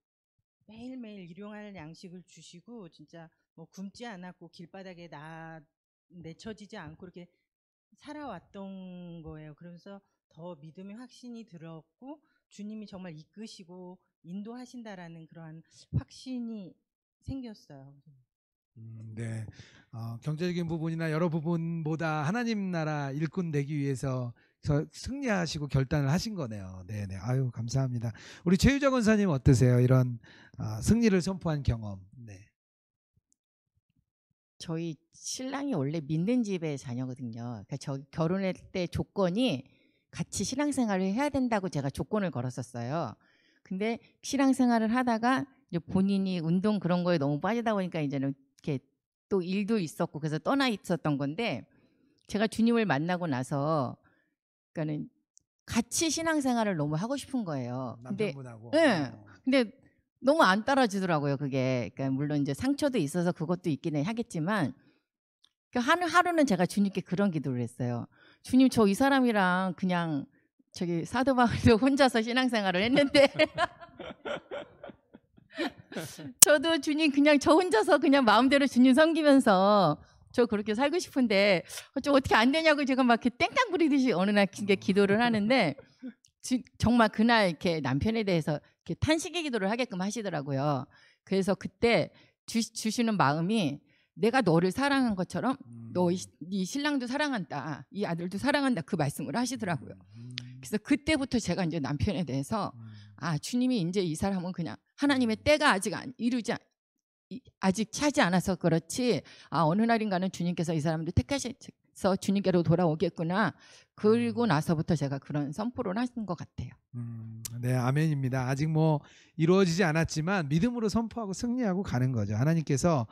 매일매일 일용할 양식을 주시고 진짜 뭐 굶지 않았고 길바닥에 내쳐지지 않고 이렇게 살아왔던 거예요. 그러면서 더 믿음의 확신이 들었고 주님이 정말 이끄시고 인도하신다라는 그러한 확신이 생겼어요. 네. 경제적인 부분이나 여러 부분보다 하나님 나라 일꾼 되기 위해서 승리하시고 결단을 하신 거네요. 네네. 아유, 감사합니다. 우리 최유정 원사님 어떠세요? 이런 승리를 선포한 경험. 네. 저희 신랑이 원래 믿는 집의 자녀거든요. 그러니까 저 결혼할 때 조건이 같이 신앙생활을 해야 된다고 제가 조건을 걸었었어요. 근데 신앙생활을 하다가 이제 본인이 운동 그런 거에 너무 빠지다 보니까 이제는 이렇게 또 일도 있었고 그래서 떠나 있었던 건데 제가 주님을 만나고 나서 그러니까는 같이 신앙생활을 너무 하고 싶은 거예요. 근데 남편분하고. 네. 근데 너무 안 따라주더라고요, 그게. 그러니까 물론 이제 상처도 있어서 그것도 있기는 하겠지만 하루는 제가 주님께 그런 기도를 했어요. 주님, 저 이 사람이랑 그냥 저기 사도바울도 혼자서 신앙생활을 했는데 저도 주님 그냥 저 혼자서 그냥 마음대로 주님 섬기면서 저 그렇게 살고 싶은데 저 어떻게 안 되냐고 제가 막 이렇게 땡깡 부리듯이 어느 날 기도를 하는데 정말 그날 이렇게 남편에 대해서 이렇게 탄식의 기도를 하게끔 하시더라고요. 그래서 그때 주시는 마음이 내가 너를 사랑한 것처럼 너 이 신랑도 사랑한다, 이 아들도 사랑한다, 그 말씀을 하시더라고요. 그래서 그때부터 제가 이제 남편에 대해서 주님이 이제 이 사람은 그냥 하나님의 때가 아직 차지 않아서 그렇지 어느 날인가는 주님께서 이 사람도 택하셔서 주님께로 돌아오겠구나. 그리고 나서부터 제가 그런 선포를 하신 것 같아요. 네, 아멘입니다. 아직 뭐 이루어지지 않았지만 믿음으로 선포하고 승리하고 가는 거죠. 하나님께서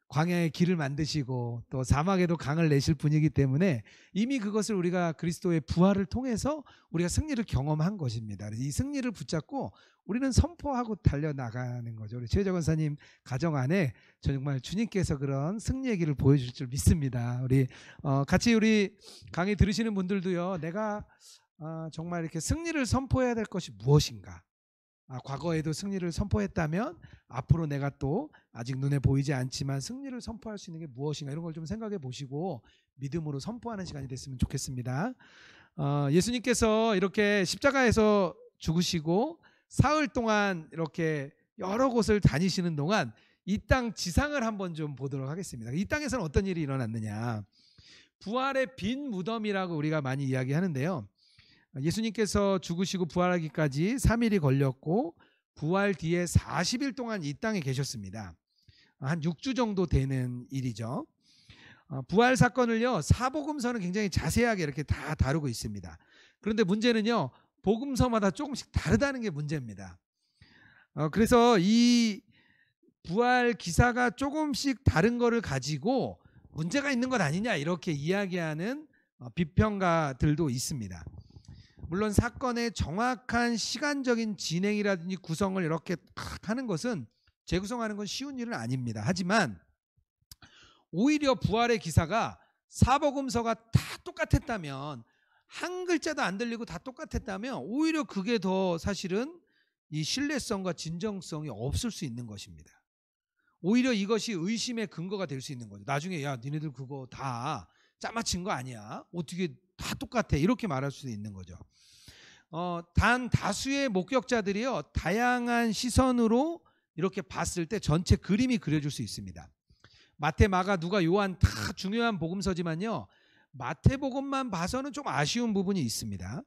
광야에 길을 만드시고 또 사막에도 강을 내실 분이기 때문에 이미 그것을 우리가 그리스도의 부활을 통해서 우리가 승리를 경험한 것입니다. 이 승리를 붙잡고 우리는 선포하고 달려나가는 거죠. 우리 최혜정 원사님 가정 안에 정말 주님께서 그런 승리의 길을 보여줄 줄 믿습니다. 우리 같이 우리 강의 들으시는 분들도요. 내가 정말 이렇게 승리를 선포해야 될 것이 무엇인가? 과거에도 승리를 선포했다면 앞으로 내가 또 아직 눈에 보이지 않지만 승리를 선포할 수 있는 게 무엇인가, 이런 걸 좀 생각해 보시고 믿음으로 선포하는 시간이 됐으면 좋겠습니다. 예수님께서 이렇게 십자가에서 죽으시고 사흘 동안 이렇게 여러 곳을 다니시는 동안 이 땅 지상을 한번 좀 보도록 하겠습니다. 이 땅에서는 어떤 일이 일어났느냐? 부활의 빈 무덤이라고 우리가 많이 이야기하는데요. 예수님께서 죽으시고 부활하기까지 3일이 걸렸고 부활 뒤에 40일 동안 이 땅에 계셨습니다. 한 6주 정도 되는 일이죠. 부활 사건을요, 사복음서는 굉장히 자세하게 이렇게 다 다루고 있습니다. 그런데 문제는요, 복음서마다 조금씩 다르다는 게 문제입니다. 그래서 이 부활 기사가 조금씩 다른 거를 가지고 문제가 있는 것 아니냐, 이렇게 이야기하는 비평가들도 있습니다. 물론 사건의 정확한 시간적인 진행이라든지 구성을 이렇게 하는 것은 재구성하는 건 쉬운 일은 아닙니다. 하지만 오히려 부활의 기사가 사복음서가 다 똑같았다면, 한 글자도 안 들리고 다 똑같았다면 오히려 그게 더 사실은 이 신뢰성과 진정성이 없을 수 있는 것입니다. 오히려 이것이 의심의 근거가 될 수 있는 거죠. 나중에 야, 니네들 그거 다 짜맞춘 거 아니야? 어떻게 다 똑같아? 이렇게 말할 수도 있는 거죠. 단 다수의 목격자들이요, 다양한 시선으로 이렇게 봤을 때 전체 그림이 그려질 수 있습니다. 마태, 마가, 누가, 요한 다 중요한 복음서지만요, 마태복음만 봐서는 좀 아쉬운 부분이 있습니다.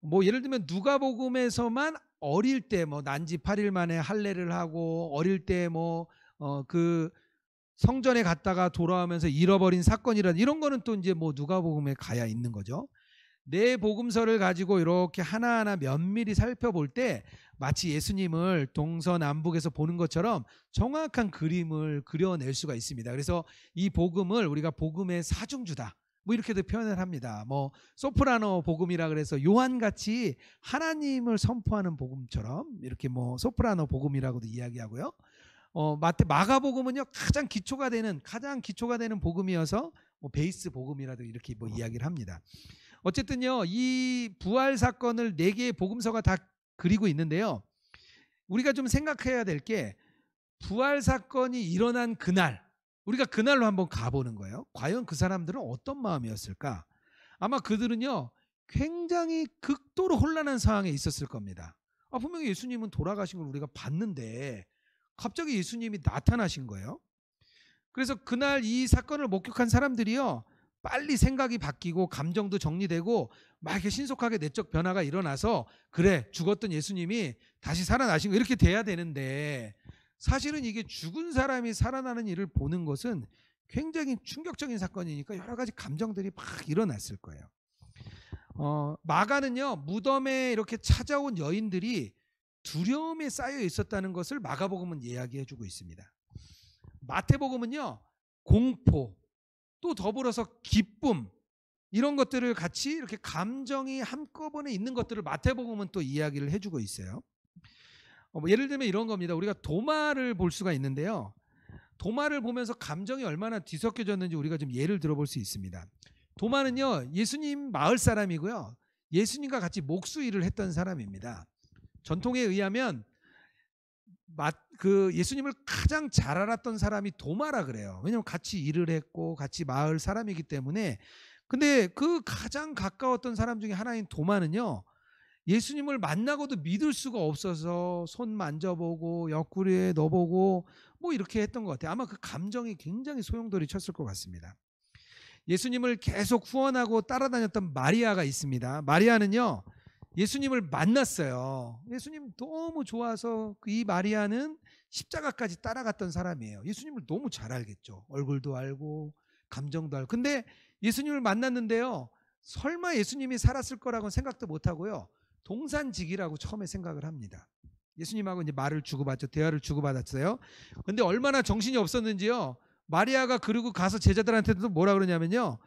뭐 예를 들면 누가복음에서만 어릴 때 뭐 난지 8일 만에 할례를 하고 어릴 때 뭐 그 성전에 갔다가 돌아오면서 잃어버린 사건이란 이런 거는 또 이제 뭐 누가복음에 가야 있는 거죠. 네 복음서를 가지고 이렇게 하나하나 면밀히 살펴볼 때 마치 예수님을 동서남북에서 보는 것처럼 정확한 그림을 그려낼 수가 있습니다. 그래서 이 복음을 우리가 복음의 사중주다 뭐 이렇게도 표현을 합니다. 뭐 소프라노 복음이라 그래서 요한같이 하나님을 선포하는 복음처럼 이렇게 뭐 소프라노 복음이라고도 이야기하고요. 마가복음은요 가장 기초가 되는 복음이어서 뭐 베이스 복음이라도 이렇게 뭐 이야기를 합니다. 어쨌든요 이 부활 사건을 4개의 복음서가 다 그리고 있는데요. 우리가 좀 생각해야 될 게 부활 사건이 일어난 그날 우리가 그날로 한번 가보는 거예요. 과연 그 사람들은 어떤 마음이었을까? 아마 그들은요 굉장히 극도로 혼란한 상황에 있었을 겁니다. 분명히 예수님은 돌아가신 걸 우리가 봤는데 갑자기 예수님이 나타나신 거예요. 그래서 그날 이 사건을 목격한 사람들이요 빨리 생각이 바뀌고 감정도 정리되고 막 이렇게 신속하게 내적 변화가 일어나서 그래 죽었던 예수님이 다시 살아나신 거 이렇게 돼야 되는데 사실은 이게 죽은 사람이 살아나는 일을 보는 것은 굉장히 충격적인 사건이니까 여러 가지 감정들이 막 일어났을 거예요. 마가는요 무덤에 이렇게 찾아온 여인들이 두려움에 쌓여 있었다는 것을 마가복음은 이야기해주고 있습니다. 마태복음은요 공포 또 더불어서 기쁨 이런 것들을 같이 이렇게 감정이 한꺼번에 있는 것들을 마태복음은 또 이야기를 해주고 있어요. 예를 들면 이런 겁니다. 우리가 도마를 볼 수가 있는데요. 도마를 보면서 감정이 얼마나 뒤섞여졌는지 우리가 좀 예를 들어볼 수 있습니다. 도마는요 예수님 마을 사람이고요. 예수님과 같이 목수일을 했던 사람입니다. 전통에 의하면 그 예수님을 가장 잘 알았던 사람이 도마라 그래요. 왜냐하면 같이 일을 했고 같이 마을 사람이기 때문에. 근데 그 가장 가까웠던 사람 중에 하나인 도마는요 예수님을 만나고도 믿을 수가 없어서 손 만져보고 옆구리에 넣어보고 뭐 이렇게 했던 것 같아요. 아마 그 감정이 굉장히 소용돌이 쳤을 것 같습니다. 예수님을 계속 후원하고 따라다녔던 마리아가 있습니다. 마리아는요 예수님을 만났어요. 예수님 너무 좋아서 이 마리아는 십자가까지 따라갔던 사람이에요. 예수님을 너무 잘 알겠죠. 얼굴도 알고 감정도 알고. 근데 예수님을 만났는데요 설마 예수님이 살았을 거라고는 생각도 못하고요 동산직이라고 처음에 생각을 합니다. 예수님하고 이제 말을 주고받죠. 대화를 주고받았어요. 근데 얼마나 정신이 없었는지요 마리아가 그러고 가서 제자들한테도 뭐라 그러냐면요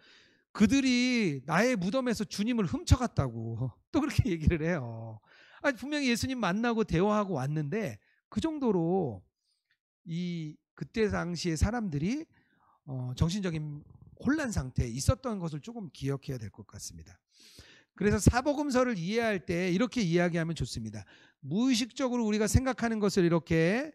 그들이 나의 무덤에서 주님을 훔쳐갔다고 또 그렇게 얘기를 해요. 분명히 예수님 만나고 대화하고 왔는데 그 정도로 그때 당시에 사람들이 정신적인 혼란 상태에 있었던 것을 조금 기억해야 될 것 같습니다. 그래서 사복음서를 이해할 때 이렇게 이야기하면 좋습니다. 무의식적으로 우리가 생각하는 것을 이렇게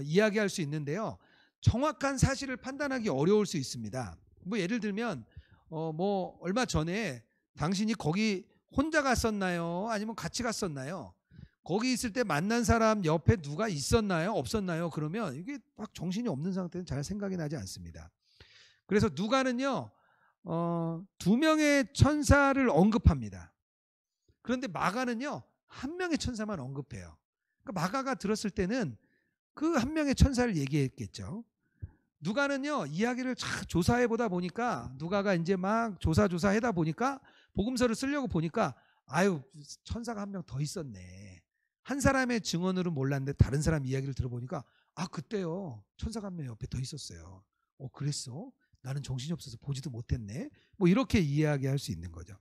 이야기할 수 있는데요. 정확한 사실을 판단하기 어려울 수 있습니다. 뭐 예를 들면 뭐 얼마 전에 당신이 거기 혼자 갔었나요? 아니면 같이 갔었나요? 거기 있을 때 만난 사람 옆에 누가 있었나요? 없었나요? 그러면 이게 막 정신이 없는 상태는 잘 생각이 나지 않습니다. 그래서 누가는요 2명의 천사를 언급합니다. 그런데 마가는요 1명의 천사만 언급해요. 그러니까 마가가 들었을 때는 그 1명의 천사를 얘기했겠죠. 누가는요 이야기를 조사해 보다 보니까 누가가 이제 막 조사하다 보니까 복음서를 쓰려고 보니까 아유 천사가 1명 더 있었네. 한 사람의 증언으로 몰랐는데 다른 사람 이야기를 들어보니까 그때요 천사가 1명 옆에 더 있었어요. 그랬어? 나는 정신이 없어서 보지도 못했네. 뭐 이렇게 이야기할 수 있는 거죠.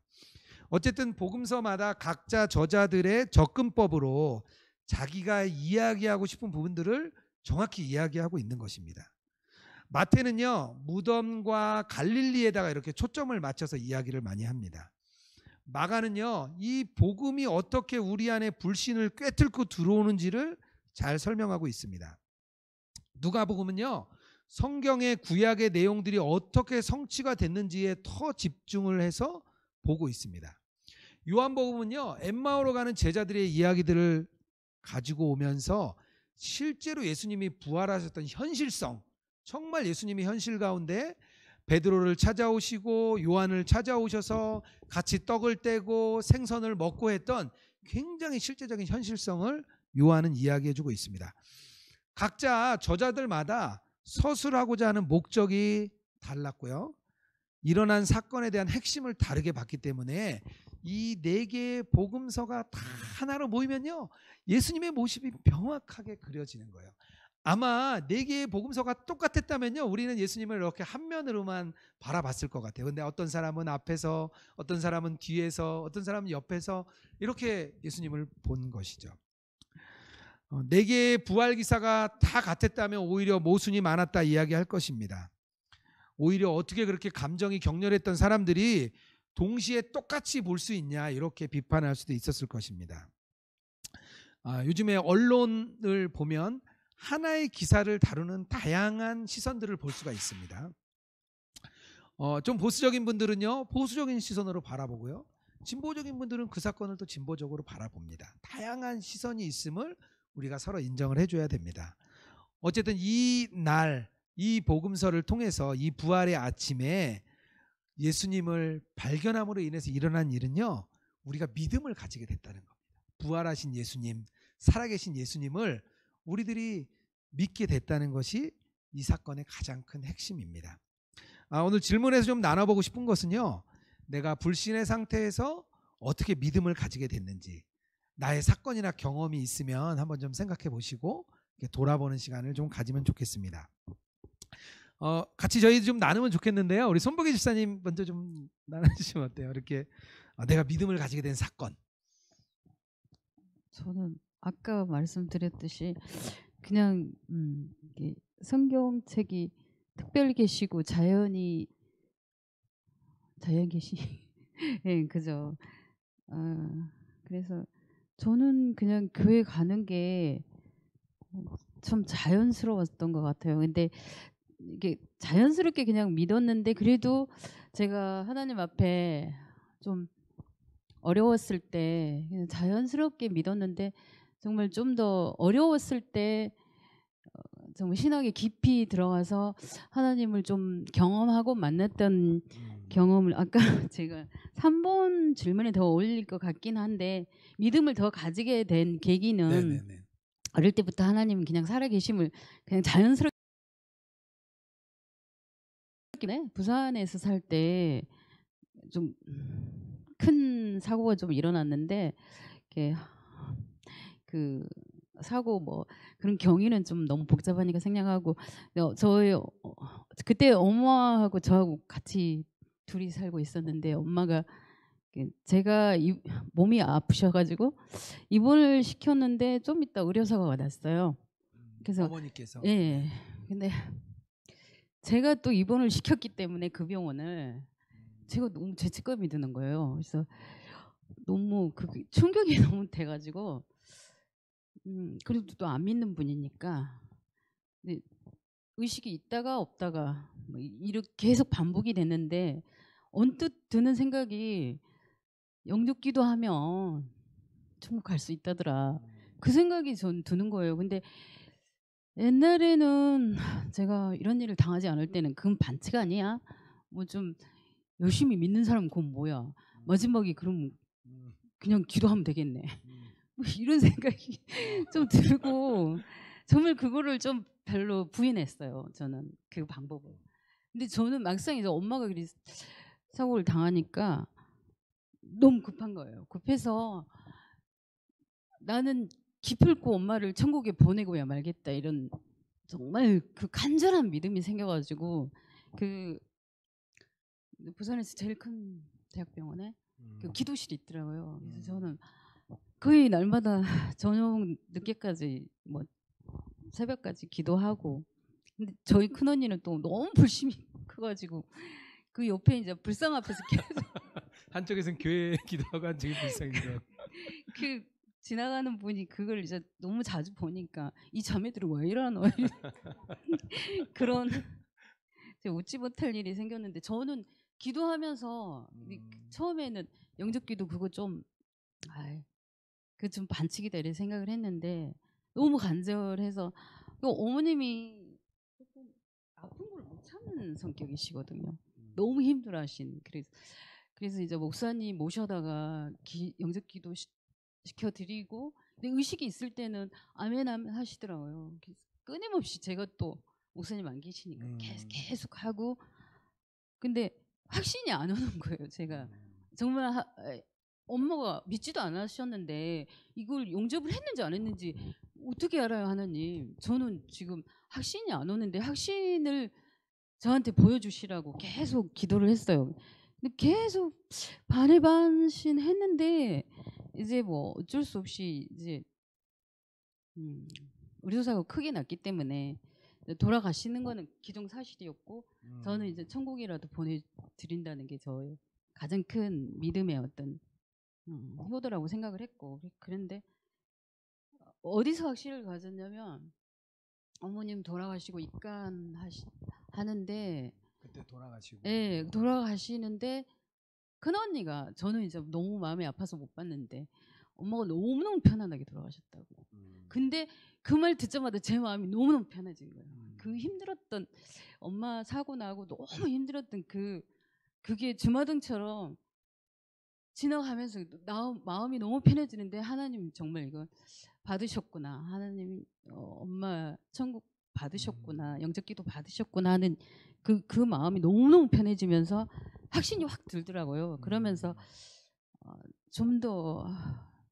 어쨌든 복음서마다 각자 저자들의 접근법으로 자기가 이야기하고 싶은 부분들을 정확히 이야기하고 있는 것입니다. 마태는요 무덤과 갈릴리에다가 이렇게 초점을 맞춰서 이야기를 많이 합니다. 마가는요 이 복음이 어떻게 우리 안에 불신을 꿰뚫고 들어오는지를 잘 설명하고 있습니다. 누가복음은요 성경의 구약의 내용들이 어떻게 성취가 됐는지에 더 집중을 해서 보고 있습니다. 요한복음은요 엠마오로 가는 제자들의 이야기들을 가지고 오면서 실제로 예수님이 부활하셨던 현실성, 정말 예수님이 현실 가운데 베드로를 찾아오시고 요한을 찾아오셔서 같이 떡을 떼고 생선을 먹고 했던 굉장히 실제적인 현실성을 요한은 이야기해주고 있습니다. 각자 저자들마다 서술하고자 하는 목적이 달랐고요. 일어난 사건에 대한 핵심을 다르게 봤기 때문에 이 네 개의 복음서가 다 하나로 모이면요, 예수님의 모습이 명확하게 그려지는 거예요. 아마 네 개의 복음서가 똑같았다면요, 우리는 예수님을 이렇게 한 면으로만 바라봤을 것 같아요. 근데 어떤 사람은 앞에서, 어떤 사람은 뒤에서, 어떤 사람은 옆에서 이렇게 예수님을 본 것이죠. 네 개의 부활 기사가 다 같았다면 오히려 모순이 많았다 이야기할 것입니다. 오히려 어떻게 그렇게 감정이 격렬했던 사람들이 동시에 똑같이 볼 수 있냐 이렇게 비판할 수도 있었을 것입니다. 요즘에 언론을 보면 하나의 기사를 다루는 다양한 시선들을 볼 수가 있습니다. 좀 보수적인 분들은요, 보수적인 시선으로 바라보고요, 진보적인 분들은 그 사건을 또 진보적으로 바라봅니다. 다양한 시선이 있음을 우리가 서로 인정을 해줘야 됩니다. 어쨌든 이 날, 이 복음서를 통해서 이 부활의 아침에 예수님을 발견함으로 인해서 일어난 일은요, 우리가 믿음을 가지게 됐다는 겁니다. 부활하신 예수님, 살아계신 예수님을 우리들이 믿게 됐다는 것이 이 사건의 가장 큰 핵심입니다. 오늘 질문에서 좀 나눠보고 싶은 것은요, 내가 불신의 상태에서 어떻게 믿음을 가지게 됐는지, 나의 사건이나 경험이 있으면 한번 좀 생각해 보시고 돌아보는 시간을 좀 가지면 좋겠습니다. 같이 저희 좀 나누면 좋겠는데요. 우리 손보기 집사님 먼저 좀 나눠주시면 어때요? 이렇게 내가 믿음을 가지게 된 사건. 저는 아까 말씀드렸듯이 그냥 이게 성경책이 특별 계시고 자연 계시 예, 그죠. 그래서 저는 그냥 교회 가는 게 참 자연스러웠던 것 같아요. 근데 이게 자연스럽게 그냥 믿었는데, 그래도 제가 하나님 앞에 좀 어려웠을 때 그냥 자연스럽게 믿었는데, 정말 좀 더 어려웠을 때 정말 신학에 깊이 들어가서 하나님을 좀 경험하고 만났던 경험을, 아까 제가 3번 질문에 더 어울릴 것 같긴 한데, 믿음을 더 가지게 된 계기는 네네네. 어릴 때부터 하나님 그냥 살아계심을 그냥 자연스럽게, 부산에서 살 때 좀 큰 사고가 좀 일어났는데, 이렇게 그 사고 뭐 그런 경위는 좀 너무 복잡하니까 생략하고, 저희 그때 엄마하고 저하고 같이 둘이 살고 있었는데, 엄마가 제가 몸이 아프셔가지고 입원을 시켰는데 좀 이따 의료사고가 났어요. 그래서 어머니께서. 예. 근데 제가 또 입원을 시켰기 때문에 그 병원을 제가 너무 죄책감이 드는 거예요. 그래서 너무 그 충격이 너무 돼가지고, 그래도 또 안 믿는 분이니까, 근데 의식이 있다가 없다가 뭐 이렇게 계속 반복이 됐는데, 언뜻 드는 생각이 영접 기도하면 천국 갈 수 있다더라. 그 생각이 전 드는 거예요. 근데 옛날에는 제가 이런 일을 당하지 않을 때는 그건 반칙 아니야? 뭐 좀 열심히 믿는 사람은 그건 뭐야? 마지막에 그럼 그냥 기도하면 되겠네. 뭐 이런 생각이 좀 들고, 정말 그거를 좀 별로 부인했어요. 저는 그 방법을. 근데 저는 막상 이제 엄마가 사고를 당하니까 너무 급한 거예요. 급해서 나는 기필코 엄마를 천국에 보내고야 말겠다, 이런 정말 그 간절한 믿음이 생겨가지고, 그 부산에서 제일 큰 대학병원에 그 기도실이 있더라고요. 그래서 저는 거의 날마다 저녁 늦게까지 뭐 새벽까지 기도하고, 근데 저희 큰 언니는 또 너무 불심이 커가지고 그 옆에 이제 불상 앞에서 계속 한쪽에서는 교회 기도하고 한쪽에 불쌍히 기도하고. 그 지나가는 분이 그걸 이제 너무 자주 보니까 이 자매들이 왜 이러노 그런 웃지 못할 일이 생겼는데, 저는 기도하면서 처음에는 영접기도 그거 좀 그 좀 반칙이다 이런 생각을 했는데, 너무 간절해서, 어머님이 조금 아픈 걸 못 참는 성격이시거든요. 너무 힘들어하신. 그래서 이제 목사님 모셔다가 영접기도 시켜드리고, 근데 의식이 있을 때는 아멘 아멘 하시더라고요. 그래서 끊임없이 제가 또 목사님 안 계시니까 계속 하고 근데 확신이 안 오는 거예요. 제가 정말 엄마가 믿지도 않으셨는데 이걸 용접을 했는지 안 했는지 어떻게 알아요, 하나님? 저는 지금 확신이 안 오는데 확신을 저한테 보여주시라고 계속 기도를 했어요. 근데 계속 반신했는데 이제 뭐 어쩔 수 없이 이제 의료사고 크게 났기 때문에 돌아가시는 거는 기정사실이었고 저는 이제 천국이라도 보내드린다는 게 저의 가장 큰 믿음의 어떤 효도라고 생각을 했고 그런데 어디서 확신을 가졌냐면 어머님 돌아가시고 입간하는데 그때 돌아가시고 네 돌아가시는데 큰언니가 저는 이제 너무 마음이 아파서 못 봤는데 엄마가 너무너무 편안하게 돌아가셨다고 근데 그 말 듣자마자 제 마음이 너무너무 편해진 거예요. 그 힘들었던 엄마 사고 나고 너무 힘들었던 그게 주마등처럼 지나가면서 마음이 너무 편해지는데 하나님 정말 이거 받으셨구나. 하나님 엄마 천국 받으셨구나. 영접기도 받으셨구나 하는 그 마음이 너무너무 편해지면서 확신이 확 들더라고요. 그러면서 좀 더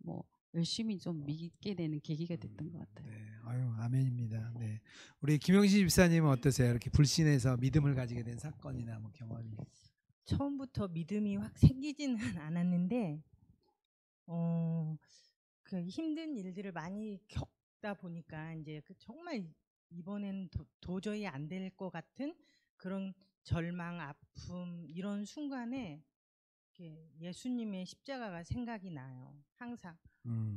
뭐 열심히 좀 믿게 되는 계기가 됐던 것 같아요. 네, 아유 아멘입니다. 네, 우리 김영신 집사님은 어떠세요? 이렇게 불신해서 믿음을 가지게 된 사건이나 뭐 경험이? 처음부터 믿음이 확 생기지는 않았는데 그 힘든 일들을 많이 겪다 보니까 이제 정말 이번엔 도저히 안 될 것 같은 그런 절망, 아픔 이런 순간에 예수님의 십자가가 생각이 나요. 항상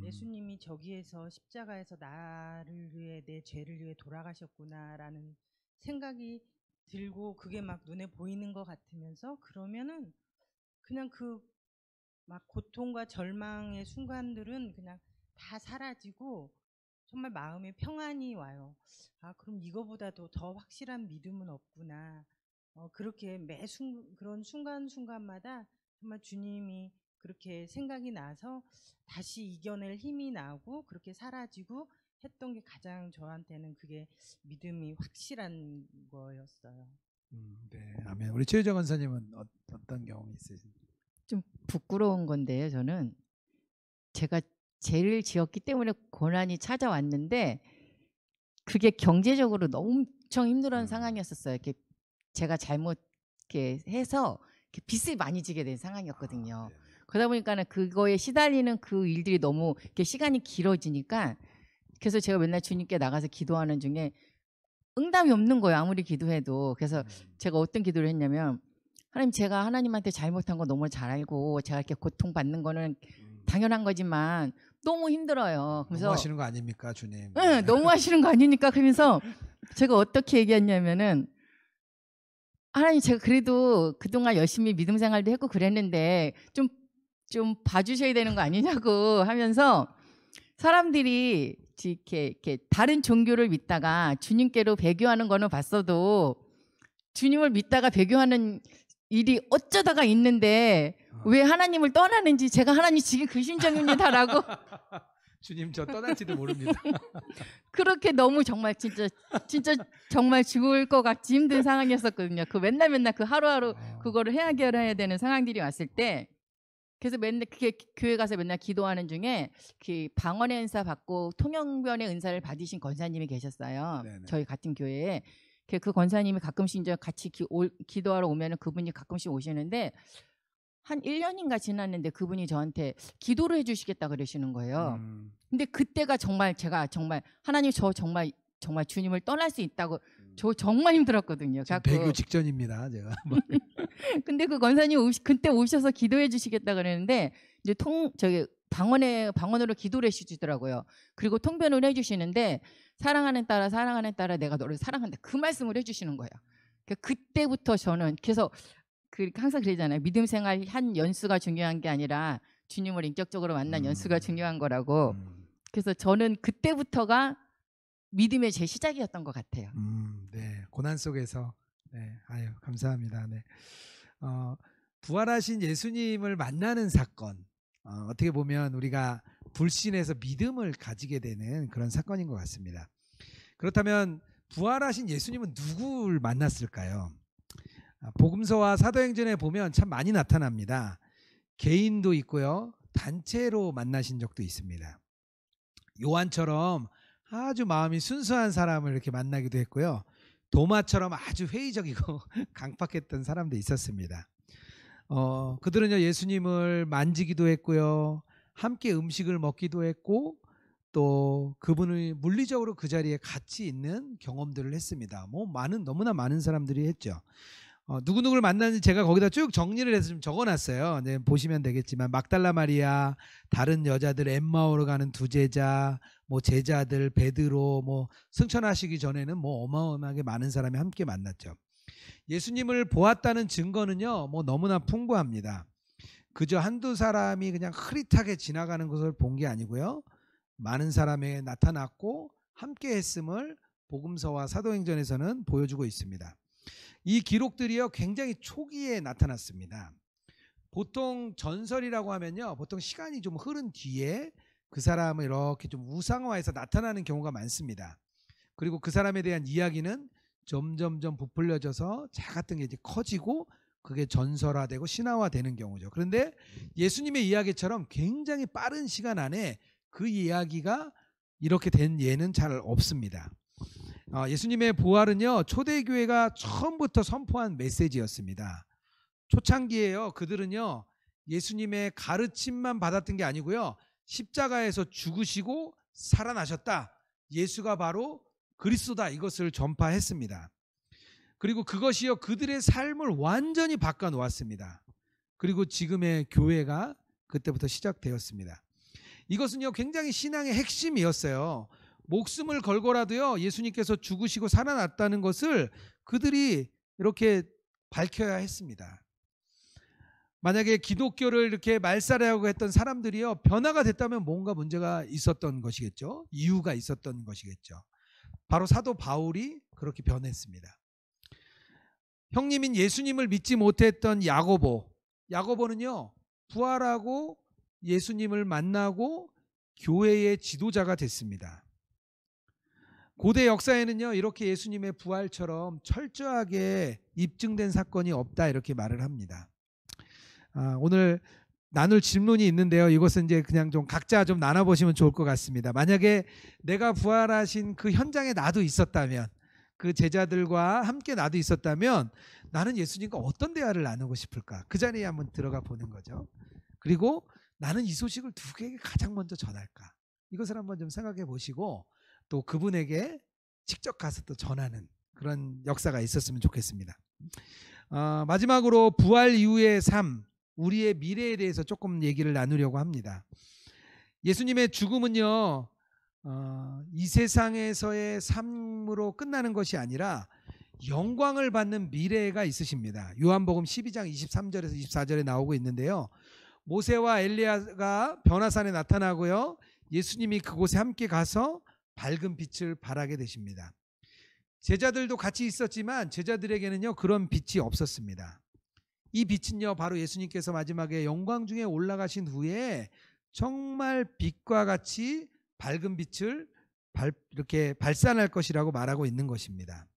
예수님이 저기에서 십자가에서 나를 위해 내 죄를 위해 돌아가셨구나라는 생각이 들고 그게 막 눈에 보이는 것 같으면서 그러면은 그냥 그 막 고통과 절망의 순간들은 그냥 다 사라지고 정말 마음에 평안이 와요. 아 그럼 이거보다도 더 확실한 믿음은 없구나. 그렇게 그런 순간순간마다 정말 주님이 그렇게 생각이 나서 다시 이겨낼 힘이 나고 그렇게 사라지고 했던 게 가장 저한테는 그게 믿음이 확실한 거였어요. 네, 아멘. 우리 최유정 권사님은 어떤 경험이 있으신가요? 좀 부끄러운 건데요. 저는 제가 죄를 지었기 때문에 고난이 찾아왔는데 그게 경제적으로 너무 엄청 힘들어하는 상황이었었어요. 이렇게 제가 잘못 이렇게 해서 이렇게 빚을 많이 지게 된 상황이었거든요. 그러다 보니까는 그거에 시달리는 그 일들이 너무 이렇게 시간이 길어지니까 그래서 제가 맨날 주님께 나가서 기도하는 중에 응답이 없는 거예요. 아무리 기도해도. 그래서 제가 어떤 기도를 했냐면 하나님 제가 하나님한테 잘못한 거 너무 잘 알고 제가 이렇게 고통받는 거는 당연한 거지만 너무 힘들어요. 그래서 너무 하시는 거 아닙니까, 주님? 네, 너무 하시는 거 아니니까 그러면서 제가 어떻게 얘기했냐면은 하나님 제가 그래도 그동안 열심히 믿음 생활도 했고 그랬는데 좀 봐주셔야 되는 거 아니냐고 하면서 사람들이 이렇게 다른 종교를 믿다가 주님께로 배교하는 거는 봤어도 주님을 믿다가 배교하는 일이 어쩌다가 있는데 왜 하나님을 떠나는지 제가 하나님 지금 그 심정입니다라고 주님 저 떠날지도 모릅니다. 그렇게 너무 정말 진짜 정말 죽을 것 같이 힘든 상황이었었거든요. 그 맨날 그 하루하루 그거를 해결해야 되는 상황들이 왔을 때 그래서 맨날 그게 교회 가서 맨날 기도하는 중에 그 방언의 은사 받고 통역변의 은사를 받으신 권사님이 계셨어요. 네네. 저희 같은 교회에 그 권사님이 가끔씩 이제 같이 기도하러 오면은 그분이 가끔씩 오시는데 한 1년인가 지났는데 그분이 저한테 기도를 해주시겠다 그러시는 거예요. 근데 그때가 정말 제가 정말 하나님 저 정말 주님을 떠날 수 있다고 저 정말 힘들었거든요. 지금 배교 직전입니다, 제가. 근데 그 권사님 그때 오셔서 기도해 주시겠다 그랬는데 이제 저기 방언으로 기도를 해주시더라고요. 그리고 통변을 해주시는데 사랑하는 딸아 내가 너를 사랑한다 그 말씀을 해주시는 거예요. 그때부터 저는 그래서 항상 그러잖아요. 믿음 생활 한 연수가 중요한 게 아니라 주님을 인격적으로 만난 연수가 중요한 거라고. 그래서 저는 그때부터가 믿음의 제 시작이었던 것 같아요. 네, 고난 속에서 네, 아유 감사합니다. 네, 부활하신 예수님을 만나는 사건, 어떻게 보면 우리가 불신해서 믿음을 가지게 되는 그런 사건인 것 같습니다. 그렇다면 부활하신 예수님은 누구를 만났을까요? 복음서와 사도행전에 보면 참 많이 나타납니다. 개인도 있고요. 단체로 만나신 적도 있습니다. 요한처럼 아주 마음이 순수한 사람을 이렇게 만나기도 했고요. 도마처럼 아주 회의적이고 강팍했던 사람도 있었습니다. 그들은요 예수님을 만지기도 했고요. 함께 음식을 먹기도 했고 또 그분을 물리적으로 그 자리에 같이 있는 경험들을 했습니다. 너무나 많은 사람들이 했죠. 누구누구를 만났는지 제가 거기다 쭉 정리를 해서 좀 적어놨어요. 네, 보시면 되겠지만 막달라 마리아, 다른 여자들, 엠마오로 가는 두 제자, 제자들, 베드로, 승천하시기 전에는 어마어마하게 많은 사람이 함께 만났죠. 예수님을 보았다는 증거는요 너무나 풍부합니다. 그저 한두 사람이 그냥 흐릿하게 지나가는 것을 본 게 아니고요. 많은 사람에 나타났고 함께 했음을 복음서와 사도행전에서는 보여주고 있습니다. 이 기록들이요 굉장히 초기에 나타났습니다. 보통 전설이라고 하면요 보통 시간이 좀 흐른 뒤에 그 사람을 이렇게 좀 우상화해서 나타나는 경우가 많습니다. 그리고 그 사람에 대한 이야기는 점점점 부풀려져서 자 같은 게 이제 커지고 그게 전설화되고 신화화되는 경우죠. 그런데 예수님의 이야기처럼 굉장히 빠른 시간 안에 그 이야기가 이렇게 된 예는 잘 없습니다. 예수님의 부활은요 초대교회가 처음부터 선포한 메시지였습니다. 초창기에요 그들은요 예수님의 가르침만 받았던 게 아니고요 십자가에서 죽으시고 살아나셨다, 예수가 바로 그리스도다, 이것을 전파했습니다. 그리고 그것이요 그들의 삶을 완전히 바꿔놓았습니다. 그리고 지금의 교회가 그때부터 시작되었습니다. 이것은요 굉장히 신앙의 핵심이었어요. 목숨을 걸고라도요 예수님께서 죽으시고 살아났다는 것을 그들이 이렇게 밝혀야 했습니다. 만약에 기독교를 이렇게 말살하려고 했던 사람들이요 변화가 됐다면 뭔가 문제가 있었던 것이겠죠. 이유가 있었던 것이겠죠. 바로 사도 바울이 그렇게 변했습니다. 형님인 예수님을 믿지 못했던 야고보는요 부활하고 예수님을 만나고 교회의 지도자가 됐습니다. 고대 역사에는요 이렇게 예수님의 부활처럼 철저하게 입증된 사건이 없다, 이렇게 말을 합니다. 오늘 나눌 질문이 있는데요. 이것은 이제 그냥 좀 각자 좀 나눠보시면 좋을 것 같습니다. 만약에 내가 부활하신 그 현장에 나도 있었다면, 그 제자들과 함께 나도 있었다면 나는 예수님과 어떤 대화를 나누고 싶을까? 그 자리에 한번 들어가 보는 거죠. 그리고 나는 이 소식을 누구에게 가장 먼저 전할까? 이것을 한번 좀 생각해 보시고 또 그분에게 직접 가서 또 전하는 그런 역사가 있었으면 좋겠습니다. 마지막으로 부활 이후의 삶, 우리의 미래에 대해서 조금 얘기를 나누려고 합니다. 예수님의 죽음은요 이 세상에서의 삶으로 끝나는 것이 아니라 영광을 받는 미래가 있으십니다. 요한복음 12장 23절에서 24절에 나오고 있는데요. 모세와 엘리야가 변화산에 나타나고요. 예수님이 그곳에 함께 가서 밝은 빛을 발하게 되십니다. 제자들도 같이 있었지만 제자들에게는요 그런 빛이 없었습니다. 이 빛은요 바로 예수님께서 마지막에 영광 중에 올라가신 후에 정말 빛과 같이 밝은 빛을 이렇게 발산할 것이라고 말하고 있는 것입니다.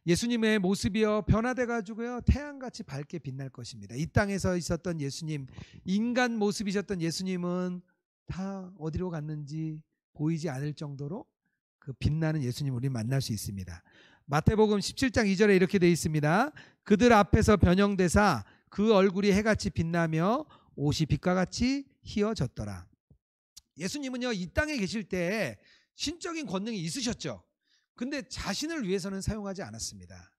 예수님의 모습이요 변화돼 가지고요 태양같이 밝게 빛날 것입니다. 이 땅에서 있었던 예수님, 인간 모습이셨던 예수님은 다 어디로 갔는지 보이지 않을 정도로 그 빛나는 예수님을 우리 만날 수 있습니다. 마태복음 17장 2절에 이렇게 되어 있습니다. 그들 앞에서 변형되사 그 얼굴이 해같이 빛나며 옷이 빛과 같이 희어졌더라. 예수님은요 이 땅에 계실 때 신적인 권능이 있으셨죠. 근데 자신을 위해서는 사용하지 않았습니다.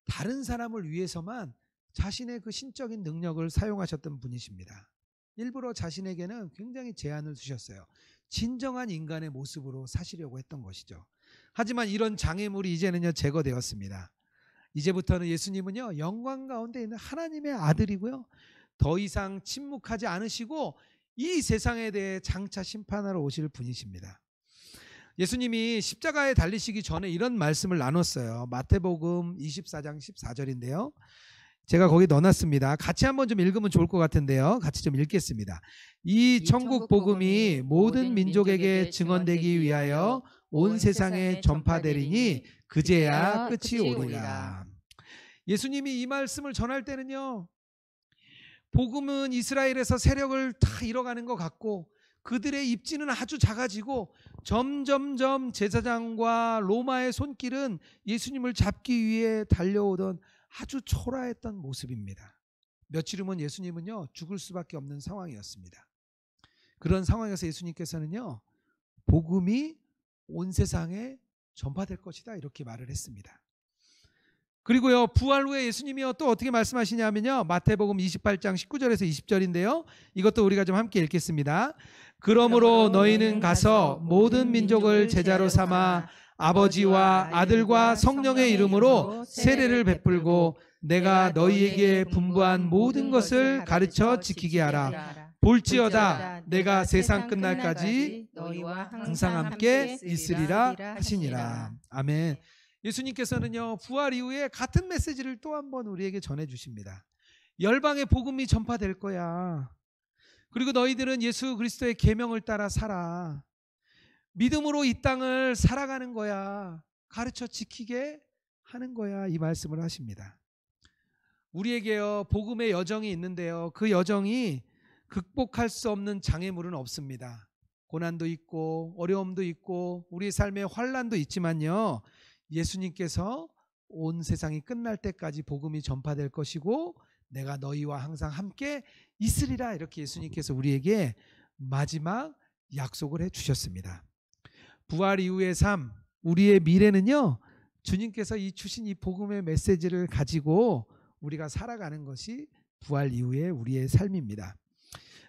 다른 사람을 위해서만 자신의 그 신적인 능력을 사용하셨던 분이십니다. 일부러 자신에게는 굉장히 제한을 두셨어요. 진정한 인간의 모습으로 사시려고 했던 것이죠. 하지만 이런 장애물이 이제는요 제거되었습니다. 이제부터는 예수님은요 영광 가운데 있는 하나님의 아들이고요. 더 이상 침묵하지 않으시고 이 세상에 대해 장차 심판하러 오실 분이십니다. 예수님이 십자가에 달리시기 전에 이런 말씀을 나눴어요. 마태복음 24장 14절인데요. 제가 거기 넣어놨습니다. 같이 한번 좀 읽으면 좋을 것 같은데요. 같이 좀 읽겠습니다. 이 천국 복음이 모든 민족에게 증언되기 위하여 온 세상에 전파되리니 그제야 끝이 끝이 오리라. 예수님이 이 말씀을 전할 때는요, 복음은 이스라엘에서 세력을 다 잃어가는 것 같고 그들의 입지는 아주 작아지고 점점점 제사장과 로마의 손길은 예수님을 잡기 위해 달려오던 아주 초라했던 모습입니다. 며칠 후면 예수님은요 죽을 수밖에 없는 상황이었습니다. 그런 상황에서 예수님께서는요 복음이 온 세상에 전파될 것이다 이렇게 말을 했습니다. 그리고요 부활 후에 예수님이요 또 어떻게 말씀하시냐면요 마태복음 28장 19절에서 20절인데요 이것도 우리가 좀 함께 읽겠습니다. 그러므로 너희는 가서 모든 민족을 제자로 삼아 아버지와 아들과 성령의 이름으로 세례를 베풀고 내가 너희에게 분부한 모든 것을 가르쳐 지키게 하라. 볼지어다 내가 세상 끝날까지 너희와 항상 함께 있으리라 하시니라. 아멘. 예수님께서는요 부활 이후에 같은 메시지를 또 한 번 우리에게 전해주십니다. 열방의 복음이 전파될 거야. 그리고 너희들은 예수 그리스도의 계명을 따라 살아. 믿음으로 이 땅을 살아가는 거야. 가르쳐 지키게 하는 거야. 이 말씀을 하십니다. 우리에게요 복음의 여정이 있는데요 그 여정이 극복할 수 없는 장애물은 없습니다. 고난도 있고 어려움도 있고 우리의 삶에 환난도 있지만요 예수님께서 온 세상이 끝날 때까지 복음이 전파될 것이고 내가 너희와 항상 함께 있으리라 이렇게 예수님께서 우리에게 마지막 약속을 해주셨습니다. 부활 이후의 삶 우리의 미래는요 주님께서 주신 이 복음의 메시지를 가지고 우리가 살아가는 것이 부활 이후의 우리의 삶입니다.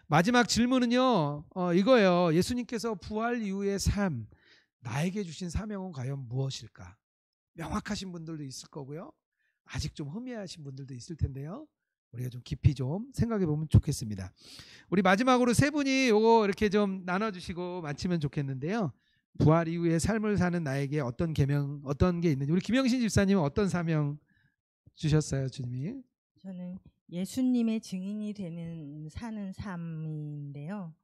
마지막 질문은요 이거예요. 예수님께서 부활 이후의 삶 나에게 주신 사명은 과연 무엇일까? 명확하신 분들도 있을 거고요 아직 좀 희미하신 분들도 있을 텐데요 우리가 좀 깊이 좀 생각해 보면 좋겠습니다. 우리 마지막으로 세 분이 이거 이렇게 좀 나눠주시고 마치면 좋겠는데요 부활 이후의 삶을 사는 나에게 어떤 계명 어떤 게 있는지 우리 김영신 집사님은 어떤 사명 주셨어요 주님이? 저는 예수님의 증인이 되는 사는 삶인데요.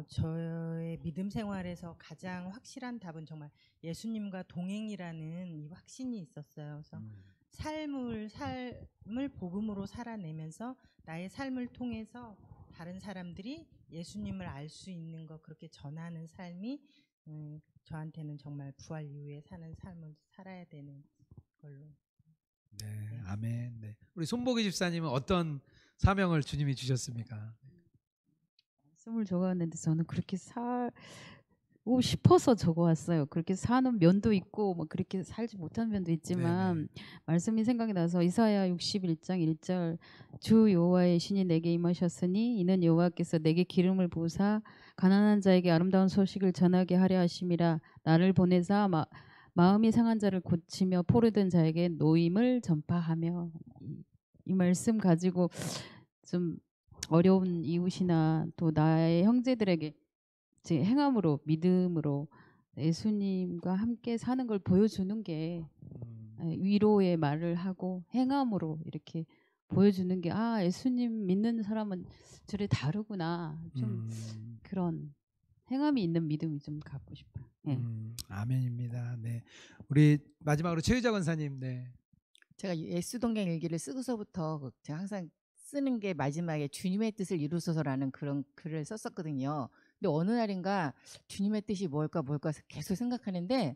저의 믿음 생활에서 가장 확실한 답은 정말 예수님과 동행이라는 이 확신이 있었어요. 그래서 삶을 복음으로 살아내면서 나의 삶을 통해서 다른 사람들이 예수님을 알 수 있는 것 그렇게 전하는 삶이 저한테는 정말 부활 이후에 사는 삶을 살아야 되는 걸로. 네, 아멘. 네. 우리 손보기 집사님은 어떤 사명을 주님이 주셨습니까? 말씀을 적었는데 저는 그렇게 살고 싶어서 적어왔어요. 그렇게 사는 면도 있고 뭐 그렇게 살지 못한 면도 있지만 말씀이 생각이 나서 이사야 61장 1절 주 여호와의 신이 내게 임하셨으니 이는 여호와께서 내게 기름을 부으사 가난한 자에게 아름다운 소식을 전하게 하려 하심이라. 나를 보내사 마음이 상한 자를 고치며 포로된 자에게 노임을 전파하며. 이 말씀 가지고 좀 어려운 이웃이나 또 나의 형제들에게 제 행함으로 믿음으로 예수님과 함께 사는 걸 보여주는 게 위로의 말을 하고 행함으로 이렇게 보여주는 게 예수님 믿는 사람은 저래 다르구나 좀 그런 행함이 있는 믿음이 좀 갖고 싶어요. 네. 아멘입니다. 네, 우리 마지막으로 최유자 권사님. 네. 제가 예수동경 일기를 쓰고서부터 제가 항상 쓰는 게 마지막에 주님의 뜻을 이루소서라는 그런 글을 썼었거든요. 근데 어느 날인가 주님의 뜻이 뭘까 계속 생각하는데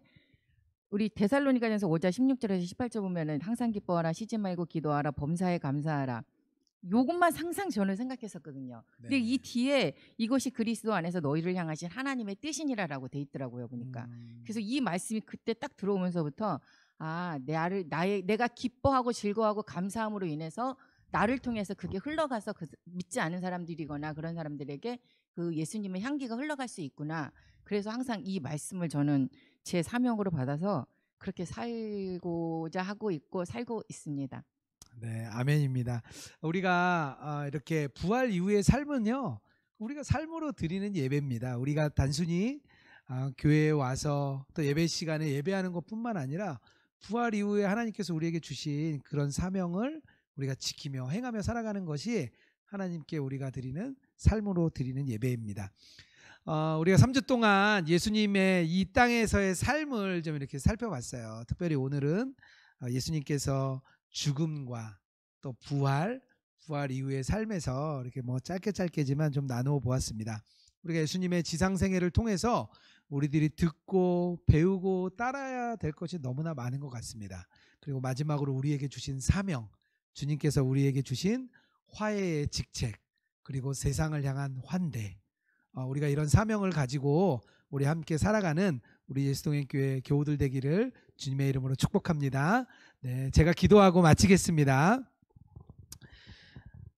우리 데살로니가전서 5장 16절에서 18절 보면은 항상 기뻐하라 쉬지 말고 기도하라 범사에 감사하라 요것만 항상 저는 생각했었거든요. 근데 이 뒤에 이것이 그리스도 안에서 너희를 향하신 하나님의 뜻이니라라고 돼 있더라고요 보니까. 그래서 이 말씀이 그때 딱 들어오면서부터 내가 기뻐하고 즐거워하고 감사함으로 인해서 나를 통해서 그게 흘러가서 믿지 않은 사람들이거나 그런 사람들에게 그 예수님의 향기가 흘러갈 수 있구나. 그래서 항상 이 말씀을 저는 제 사명으로 받아서 그렇게 살고자 하고 있고 살고 있습니다. 네, 아멘입니다. 우리가 이렇게 부활 이후의 삶은요, 우리가 삶으로 드리는 예배입니다. 우리가 단순히 교회에 와서 또 예배 시간에 예배하는 것뿐만 아니라 부활 이후에 하나님께서 우리에게 주신 그런 사명을 우리가 지키며 행하며 살아가는 것이 하나님께 우리가 드리는 삶으로 드리는 예배입니다. 우리가 3주 동안 예수님의 이 땅에서의 삶을 좀 이렇게 살펴봤어요. 특별히 오늘은 예수님께서 죽음과 또 부활 이후의 삶에서 이렇게 뭐 짧게지만 좀 나누어 보았습니다. 우리가 예수님의 지상생애를 통해서 우리들이 듣고 배우고 따라야 될 것이 너무나 많은 것 같습니다. 그리고 마지막으로 우리에게 주신 사명, 주님께서 우리에게 주신 화해의 직책, 그리고 세상을 향한 환대, 우리가 이런 사명을 가지고 우리 함께 살아가는 우리 예수동행교회 교우들 되기를 주님의 이름으로 축복합니다. 네, 제가 기도하고 마치겠습니다.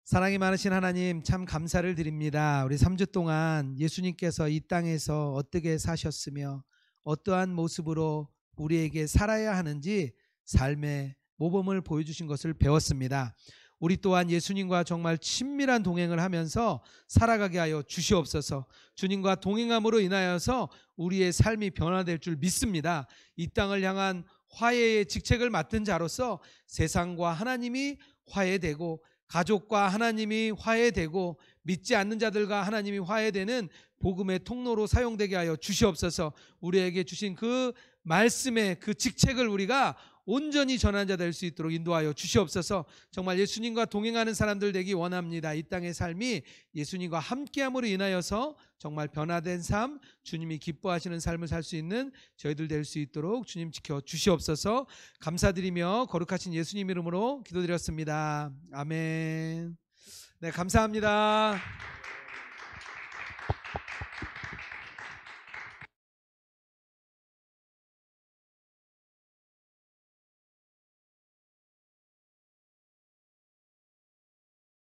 사랑이 많으신 하나님, 참 감사를 드립니다. 우리 3주 동안 예수님께서 이 땅에서 어떻게 사셨으며 어떠한 모습으로 우리에게 살아야 하는지 삶의 모범을 보여주신 것을 배웠습니다. 우리 또한 예수님과 정말 친밀한 동행을 하면서 살아가게 하여 주시옵소서. 주님과 동행함으로 인하여서 우리의 삶이 변화될 줄 믿습니다. 이 땅을 향한 화해의 직책을 맡은 자로서 세상과 하나님이 화해되고, 가족과 하나님이 화해되고, 믿지 않는 자들과 하나님이 화해되는 복음의 통로로 사용되게 하여 주시옵소서. 우리에게 주신 그 말씀의 그 직책을 우리가 온전히 전한 자 될 수 있도록 인도하여 주시옵소서. 정말 예수님과 동행하는 사람들 되기 원합니다. 이 땅의 삶이 예수님과 함께함으로 인하여서 정말 변화된 삶, 주님이 기뻐하시는 삶을 살 수 있는 저희들 될 수 있도록 주님 지켜 주시옵소서. 감사드리며 거룩하신 예수님 이름으로 기도드렸습니다. 아멘. 네, 감사합니다.